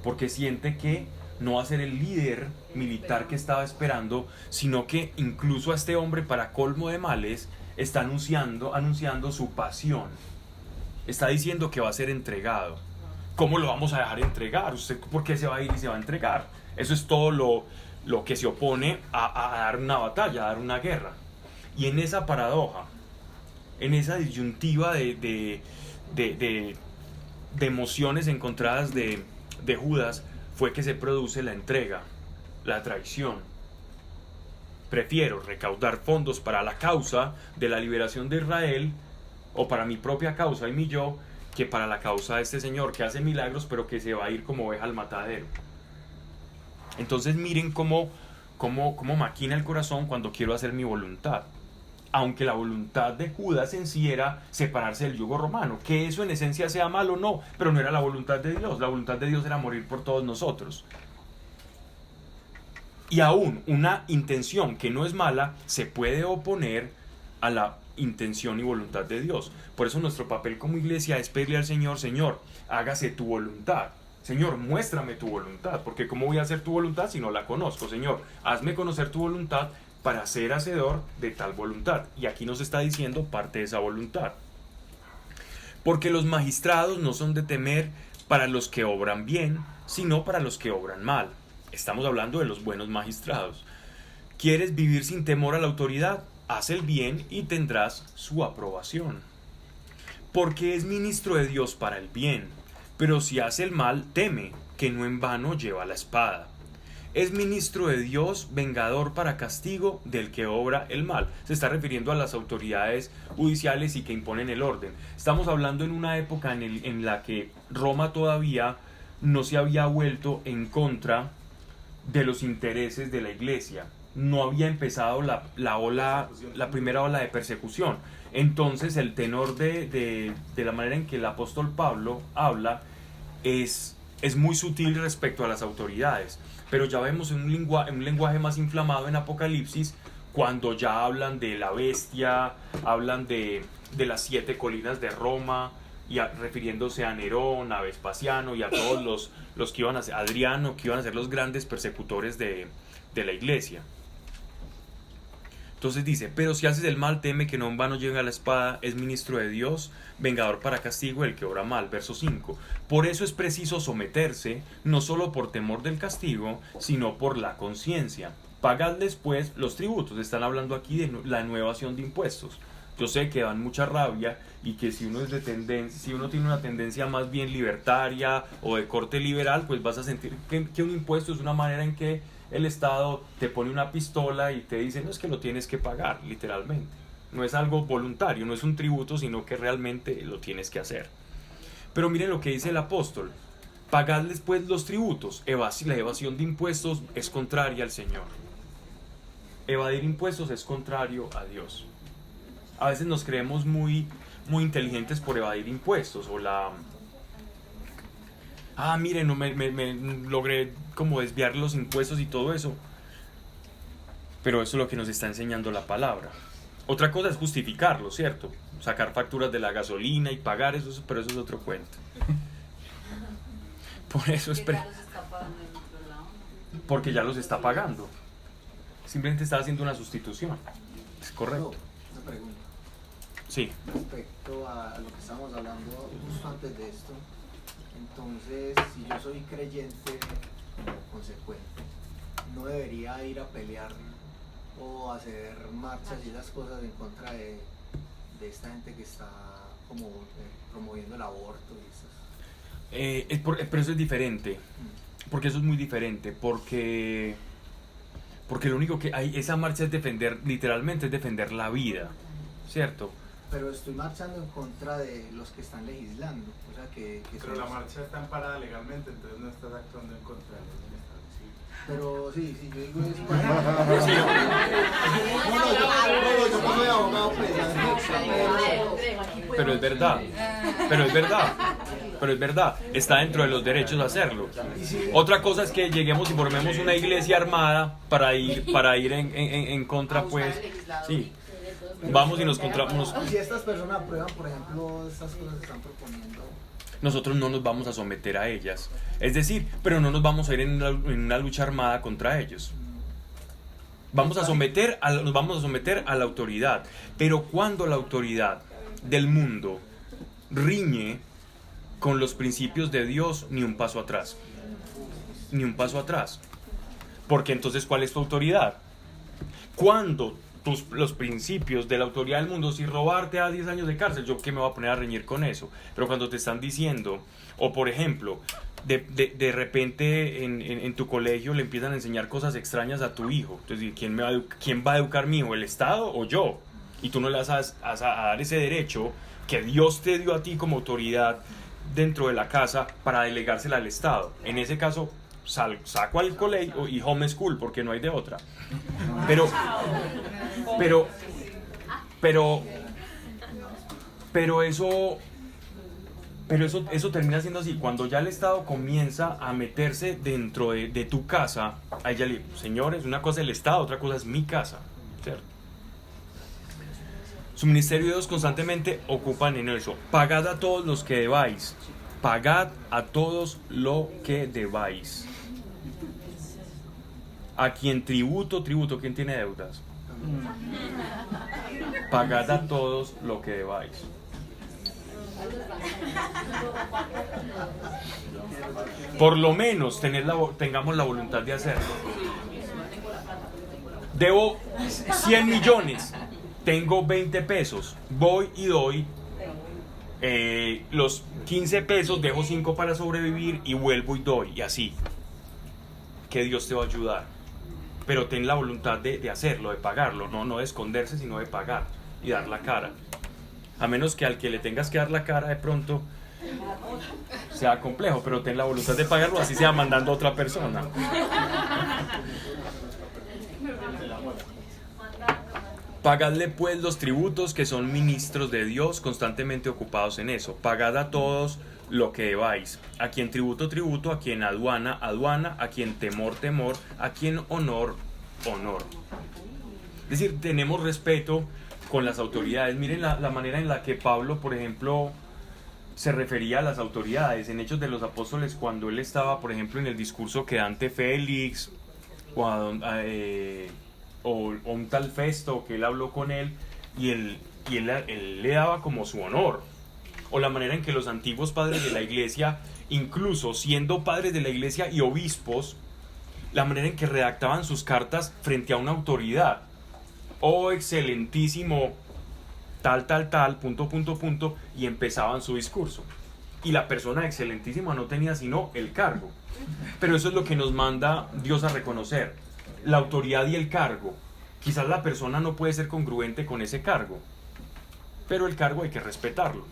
porque siente que no va a ser el líder militar que estaba esperando, sino que incluso a este hombre, para colmo de males, está anunciando su pasión. Está diciendo que va a ser entregado. ¿Cómo lo vamos a dejar entregar? ¿Usted por qué se va a ir y se va a entregar? Eso es todo lo que se opone a dar una batalla, a dar una guerra. Y en esa paradoja, en esa disyuntiva de emociones encontradas de Judas, fue que se produce la entrega, la traición. Prefiero recaudar fondos para la causa de la liberación de Israel, o para mi propia causa y mi yo, que para la causa de este señor que hace milagros, pero que se va a ir como oveja al matadero. Entonces miren cómo maquina el corazón cuando quiero hacer mi voluntad. Aunque la voluntad de Judas en sí era separarse del yugo romano, que eso en esencia sea malo, no, pero no era la voluntad de Dios. La voluntad de Dios era morir por todos nosotros. Y aún una intención que no es mala se puede oponer a la intención y voluntad de Dios. Por eso nuestro papel como iglesia es pedirle al Señor: Señor, hágase tu voluntad. Señor, muéstrame tu voluntad, porque ¿cómo voy a hacer tu voluntad si no la conozco? Señor, hazme conocer tu voluntad para ser hacedor de tal voluntad. Y aquí nos está diciendo parte de esa voluntad. Porque los magistrados no son de temer para los que obran bien, sino para los que obran mal. Estamos hablando de los buenos magistrados. ¿Quieres vivir sin temor a la autoridad? Haz el bien y tendrás su aprobación. Porque es ministro de Dios para el bien, pero si hace el mal, teme, que no en vano lleva la espada. Es ministro de Dios, vengador para castigo del que obra el mal. Se está refiriendo a las autoridades judiciales y que imponen el orden. Estamos hablando en una época en la que Roma todavía no se había vuelto en contra de los intereses de la iglesia. No había empezado la primera ola de persecución. Entonces el tenor de la manera en que el apóstol Pablo habla es muy sutil respecto a las autoridades. Pero ya vemos un lenguaje más inflamado en Apocalipsis, cuando ya hablan de la bestia, hablan de las 7 colinas de Roma, y refiriéndose a Nerón, a Vespasiano y a todos los que iban a ser, Adriano, que iban a ser los grandes persecutores de la iglesia. Entonces dice: pero si haces el mal, teme que no en vano llegue a la espada, es ministro de Dios, vengador para castigo el que obra mal. Verso 5. Por eso es preciso someterse, no solo por temor del castigo, sino por la conciencia. Pagadles pues los tributos. Están hablando aquí de la nuevación de impuestos. Yo sé que dan mucha rabia, y que si uno tiene una tendencia más bien libertaria o de corte liberal, pues vas a sentir que un impuesto es una manera en que el Estado te pone una pistola y te dice: no, es que lo tienes que pagar, literalmente. No es algo voluntario, no es un tributo, sino que realmente lo tienes que hacer. Pero miren lo que dice el apóstol: pagadles pues los tributos. La evasión de impuestos es contraria al Señor. Evadir impuestos es contrario a Dios. A veces nos creemos muy muy inteligentes por evadir impuestos, o mire, no me logré como desviar los impuestos y todo eso. Pero eso es lo que nos está enseñando la palabra. Otra cosa es justificarlo, ¿cierto? Sacar facturas de la gasolina y pagar eso, pero eso es otro cuento. Por eso es porque ya los está pagando. Simplemente está haciendo una sustitución. Es correcto. Una pregunta. Sí. Respecto a lo que estábamos hablando justo antes de esto, entonces, si yo soy creyente como consecuente, ¿no debería ir a pelear o hacer marchas y esas cosas en contra de esta gente que está como promoviendo el aborto y esas? Pero eso es diferente, porque eso es muy diferente, porque lo único que hay, esa marcha es defender, literalmente es defender la vida, ¿cierto? Pero estoy marchando en contra de los que están legislando, o sea Pero la marcha está amparada legalmente, entonces no estás actuando en contra de los establecidos. Pero sí, yo digo eso. Sí. Yo como de abogado, pues, Pero es verdad, está dentro de los derechos de hacerlo. Otra cosa es que lleguemos y formemos una iglesia armada para ir en contra, pues, sí. Vamos y nos encontramos. Si estas personas aprueban, por ejemplo, estas cosas que están proponiendo, nosotros no nos vamos a someter a ellas. Es decir, pero no nos vamos a ir en una lucha armada contra ellos. Nos vamos a someter a la autoridad. Pero cuando la autoridad del mundo riñe con los principios de Dios, ni un paso atrás. Ni un paso atrás. Porque entonces, ¿cuál es tu autoridad? Cuando los principios de la autoridad del mundo, si robarte a 10 años de cárcel, yo qué me voy a poner a reñir con eso. Pero cuando te están diciendo, o por ejemplo, de repente en tu colegio le empiezan a enseñar cosas extrañas a tu hijo, entonces ¿quién va a educar a mi hijo? ¿El Estado o yo? Y tú no le vas a dar ese derecho que Dios te dio a ti como autoridad dentro de la casa para delegársela al Estado. En ese caso saco al colegio y homeschool, porque no hay de otra. Pero eso termina siendo así. Cuando ya el Estado comienza a meterse dentro de tu casa, ahí ya le digo, señores, una cosa es el Estado, otra cosa es mi casa, ¿cierto? Su ministerio y Dios constantemente ocupan en eso. Pagad a todos los que debáis. Pagad a todos lo que debáis. A quien tributo, ¿quién tiene deudas? Pagad a todos lo que debáis. Por lo menos tengamos la voluntad de hacerlo. Debo 100 millones, tengo 20 pesos, voy y doy los 15 pesos, dejo 5 para sobrevivir y vuelvo y doy, y así. Que Dios te va a ayudar. Pero ten la voluntad de hacerlo, de pagarlo, no de esconderse, sino de pagar y dar la cara. A menos que al que le tengas que dar la cara de pronto sea complejo, pero ten la voluntad de pagarlo, así sea mandando a otra persona. Pagadle pues los tributos, que son ministros de Dios, constantemente ocupados en eso. Pagad a todos lo que debáis. A quien tributo, tributo. A quien aduana, aduana. A quien temor, temor. A quien honor, honor. Es decir, tenemos respeto con las autoridades. Miren la manera en la que Pablo, por ejemplo, se refería a las autoridades. En Hechos de los Apóstoles, cuando él estaba, por ejemplo, en el discurso que ante Félix, o un tal Festo, que él habló con él, y él le daba como su honor. O la manera en que los antiguos padres de la iglesia, incluso siendo padres de la iglesia y obispos, la manera en que redactaban sus cartas frente a una autoridad. Oh, excelentísimo, tal, punto, y empezaban su discurso. Y la persona excelentísima no tenía sino el cargo. Pero eso es lo que nos manda Dios a reconocer, la autoridad y el cargo. Quizás la persona no puede ser congruente con ese cargo, pero el cargo hay que respetarlo.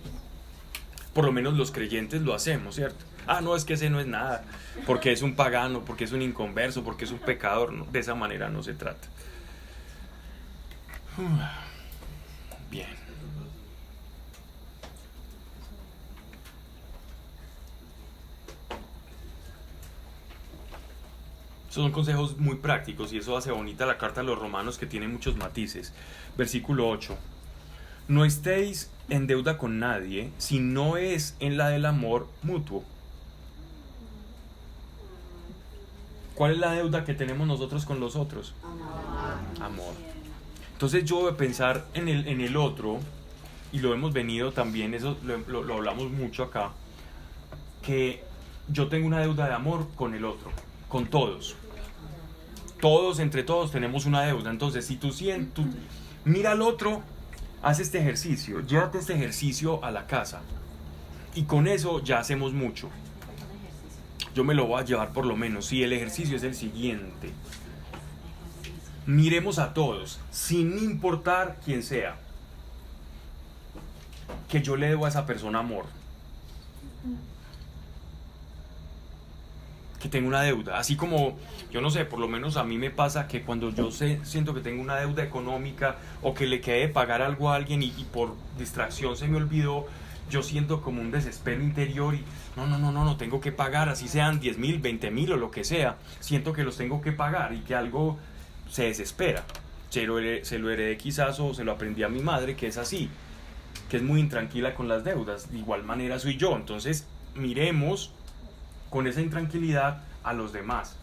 Por lo menos los creyentes lo hacemos, ¿cierto? No, es que ese no es nada, porque es un pagano, porque es un inconverso, porque es un pecador. No, de esa manera no se trata. Bien. Son consejos muy prácticos y eso hace bonita la carta a los romanos, que tiene muchos matices. Versículo 8. No estéis en deuda con nadie si no es en la del amor mutuo. ¿Cuál es la deuda que tenemos nosotros con los otros? Amor. Entonces yo voy a pensar en el otro, y lo hemos venido también, eso lo hablamos mucho acá, que yo tengo una deuda de amor con el otro, con todos. Todos, entre todos tenemos una deuda. Entonces si tú mira al otro, haz este ejercicio, llévate este ejercicio a la casa, y con eso ya hacemos mucho. Yo me lo voy a llevar por lo menos. Si el ejercicio es el siguiente: miremos a todos, sin importar quién sea, que yo le debo a esa persona amor, que tengo una deuda. Así como, yo no sé, por lo menos a mí me pasa que cuando yo siento que tengo una deuda económica, o que le quedé de pagar algo a alguien y por distracción se me olvidó, yo siento como un desespero interior y no, tengo que pagar, así sean 10.000, 20.000 o lo que sea, siento que los tengo que pagar y que algo se desespera. Se lo heredé quizás, o se lo aprendí a mi madre, que es así, que es muy intranquila con las deudas. De igual manera soy yo. Entonces miremos con esa intranquilidad a los demás.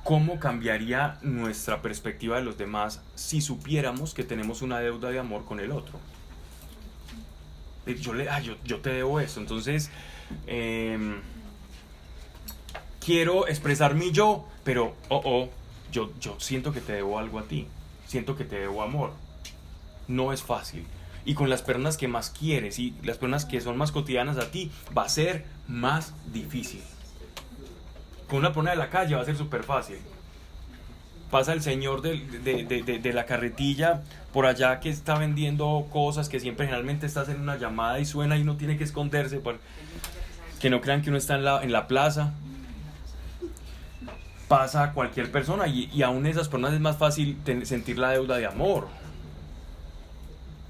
¿Cómo cambiaría nuestra perspectiva de los demás si supiéramos que tenemos una deuda de amor con el otro? Yo te debo esto, entonces quiero expresar mi yo, pero yo siento que te debo algo a ti, siento que te debo amor. No es fácil. Y con las personas que más quieres y las personas que son más cotidianas a ti, va a ser más difícil. Con una persona de la calle va a ser súper fácil. Pasa el señor de la carretilla por allá, que está vendiendo cosas, que siempre generalmente está haciendo una llamada y suena y uno tiene que esconderse para que no crean que uno está en la plaza. Pasa cualquier persona y aún esas personas es más fácil sentir la deuda de amor.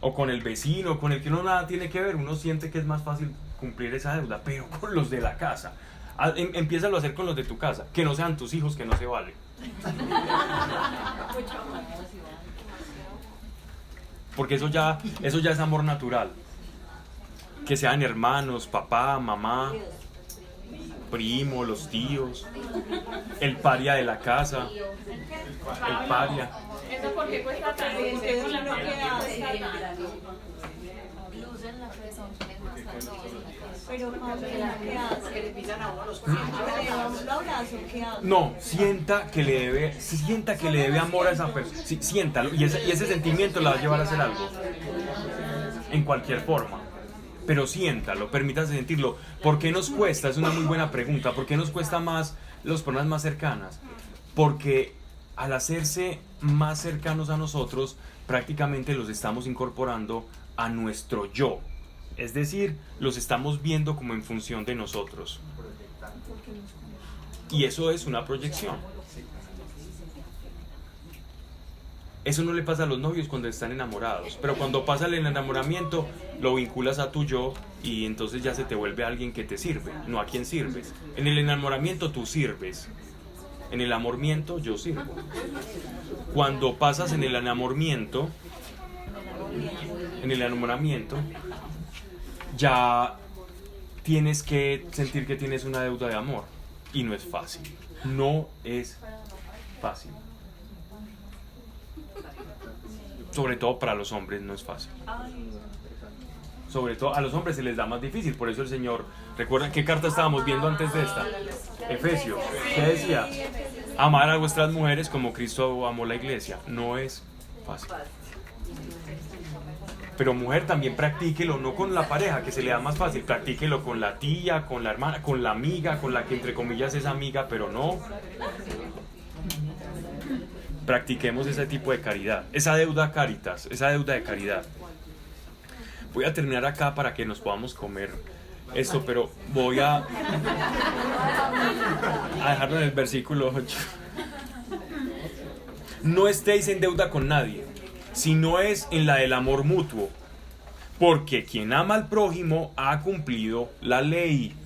O con el vecino, con el que uno nada tiene que ver, uno siente que es más fácil cumplir esa deuda. Pero con los de la casa, empiézalo a hacer con los de tu casa, que no sean tus hijos, que no se vale. Porque eso ya es amor natural. Que sean hermanos, papá, mamá, primo, los tíos, el paria de la casa, el paria. ¿Eso por qué cuesta tanto? Ustedes Con la lo que hacen. Luz en la presunción es más alto. Pero Pablo, ¿qué hace? Que le pisan a uno los ¿Le da un abrazo? ¿Qué hace? No, sienta que le debe amor a esa persona. Sí, siéntalo, y ese sentimiento la va a llevar a hacer algo. En cualquier forma. Pero siéntalo, permítase sentirlo. ¿Por qué nos cuesta? Es una muy buena pregunta. ¿Por qué nos cuesta más las personas más cercanas? Porque al hacerse más cercanos a nosotros, prácticamente los estamos incorporando a nuestro yo. Es decir, los estamos viendo como en función de nosotros. Y eso es una proyección. Eso no le pasa a los novios cuando están enamorados, pero cuando pasa el enamoramiento lo vinculas a tu yo y entonces ya se te vuelve alguien que te sirve, no a quien sirves. En el enamoramiento tú sirves, en el amormiento yo sirvo. Cuando pasas en el enamoramiento ya tienes que sentir que tienes una deuda de amor y no es fácil, no es fácil. Sobre todo para los hombres no es fácil. Sobre todo a los hombres se les da más difícil. Por eso el Señor, ¿recuerdan qué carta estábamos viendo antes de esta? Efesios. ¿Qué decía? Amar a vuestras mujeres como Cristo amó la iglesia. No es fácil. Pero mujer, también practíquelo, no con la pareja, que se le da más fácil. Practíquelo con la tía, con la hermana, con la amiga, con la que entre comillas es amiga, pero no. Practiquemos ese tipo de caridad, esa deuda caritas, esa deuda de caridad. Voy a terminar acá para que nos podamos comer esto, pero voy a dejarlo en el versículo 8. No estéis en deuda con nadie, sino es en la del amor mutuo, porque quien ama al prójimo ha cumplido la ley.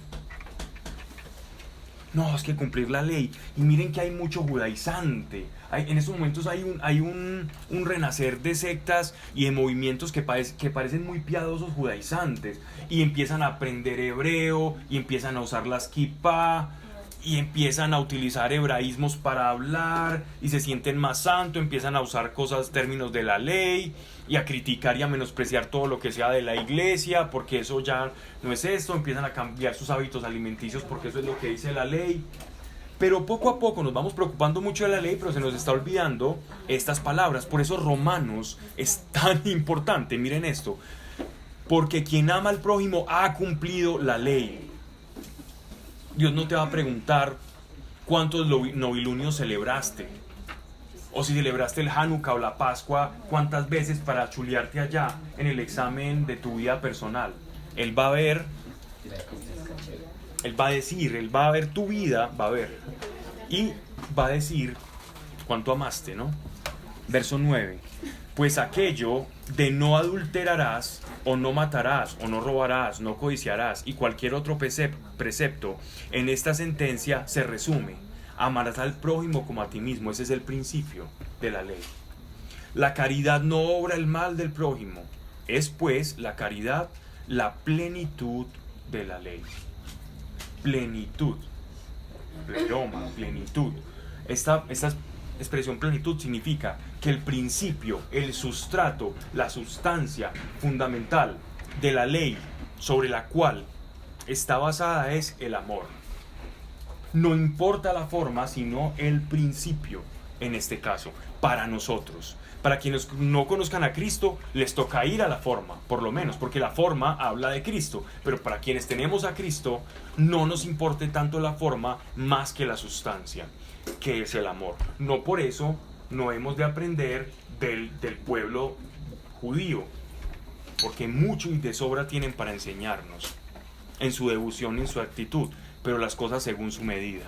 No, es que cumplir la ley. Y miren que hay mucho judaizante. En estos momentos hay un renacer de sectas y de movimientos que parecen muy piadosos judaizantes. Y empiezan a aprender hebreo, y empiezan a usar las kippah, y empiezan a utilizar hebraísmos para hablar, y se sienten más santos, empiezan a usar términos de la ley, y a criticar y a menospreciar todo lo que sea de la iglesia, porque eso ya no es esto, empiezan a cambiar sus hábitos alimenticios porque eso es lo que dice la ley. Pero poco a poco nos vamos preocupando mucho de la ley, pero se nos está olvidando estas palabras. Por eso Romanos es tan importante. Miren esto: porque quien ama al prójimo ha cumplido la ley. Dios no te va a preguntar cuántos novilunios celebraste, o si celebraste el Hanukkah o la Pascua, cuántas veces para chulearte allá en el examen de tu vida personal. Él va a ver, Él va a decir, Él va a ver tu vida, va a ver, y va a decir cuánto amaste, ¿no? Verso 9. Pues aquello de no adulterarás, o no matarás, o no robarás, no codiciarás, y cualquier otro precepto en esta sentencia se resume: amarás al prójimo como a ti mismo. Ese es el principio de la ley. La caridad no obra el mal del prójimo. Es pues la caridad la plenitud de la ley. Plenitud. Pleroma, plenitud. Esta expresión plenitud significa que el principio, el sustrato, la sustancia fundamental de la ley sobre la cual está basada es el amor. No importa la forma, sino el principio, en este caso, para nosotros. Para quienes no conozcan a Cristo, les toca ir a la forma, por lo menos, porque la forma habla de Cristo. Pero para quienes tenemos a Cristo, no nos importe tanto la forma más que la sustancia, que es el amor. No por eso no hemos de aprender del pueblo judío, porque mucho y de sobra tienen para enseñarnos, en su devoción y en su actitud, pero las cosas según su medida.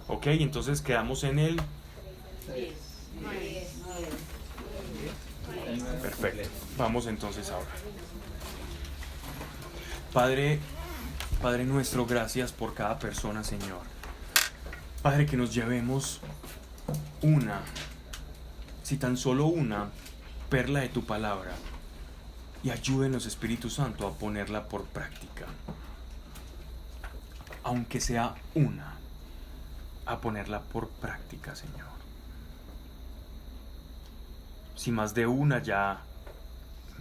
Ok, entonces quedamos en el... Perfecto. Vamos entonces ahora. Padre nuestro, gracias por cada persona, Señor. Padre, que nos llevemos si tan solo una perla de tu palabra, y ayúdenos, Espíritu Santo, a ponerla por práctica. Aunque sea una, a ponerla por práctica, Señor. Si más de una ya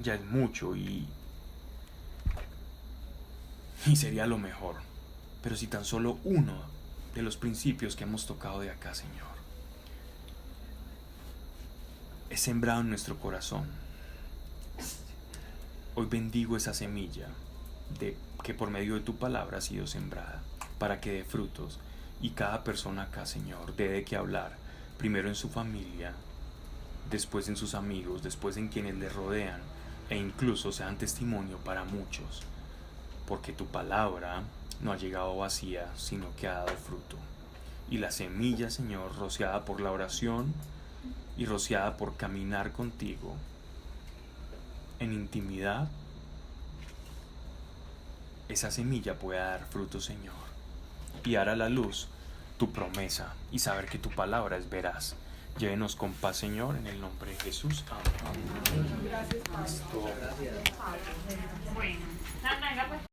es mucho y sería lo mejor. Pero si tan solo uno de los principios que hemos tocado de acá, Señor, es sembrado en nuestro corazón, hoy bendigo esa semilla que por medio de tu palabra ha sido sembrada, para que dé frutos, y cada persona acá, Señor, dé de qué hablar, primero en su familia, después en sus amigos, después en quienes le rodean, e incluso sean testimonio para muchos, porque tu palabra no ha llegado vacía, sino que ha dado fruto. Y la semilla, Señor, rociada por la oración y rociada por caminar contigo en intimidad, esa semilla pueda dar fruto, Señor, y dar a la luz tu promesa y saber que tu palabra es veraz. Llévenos con paz, Señor, en el nombre de Jesús. Amén. Gracias, Pablo. Listo. Gracias. Bueno, venga, pues.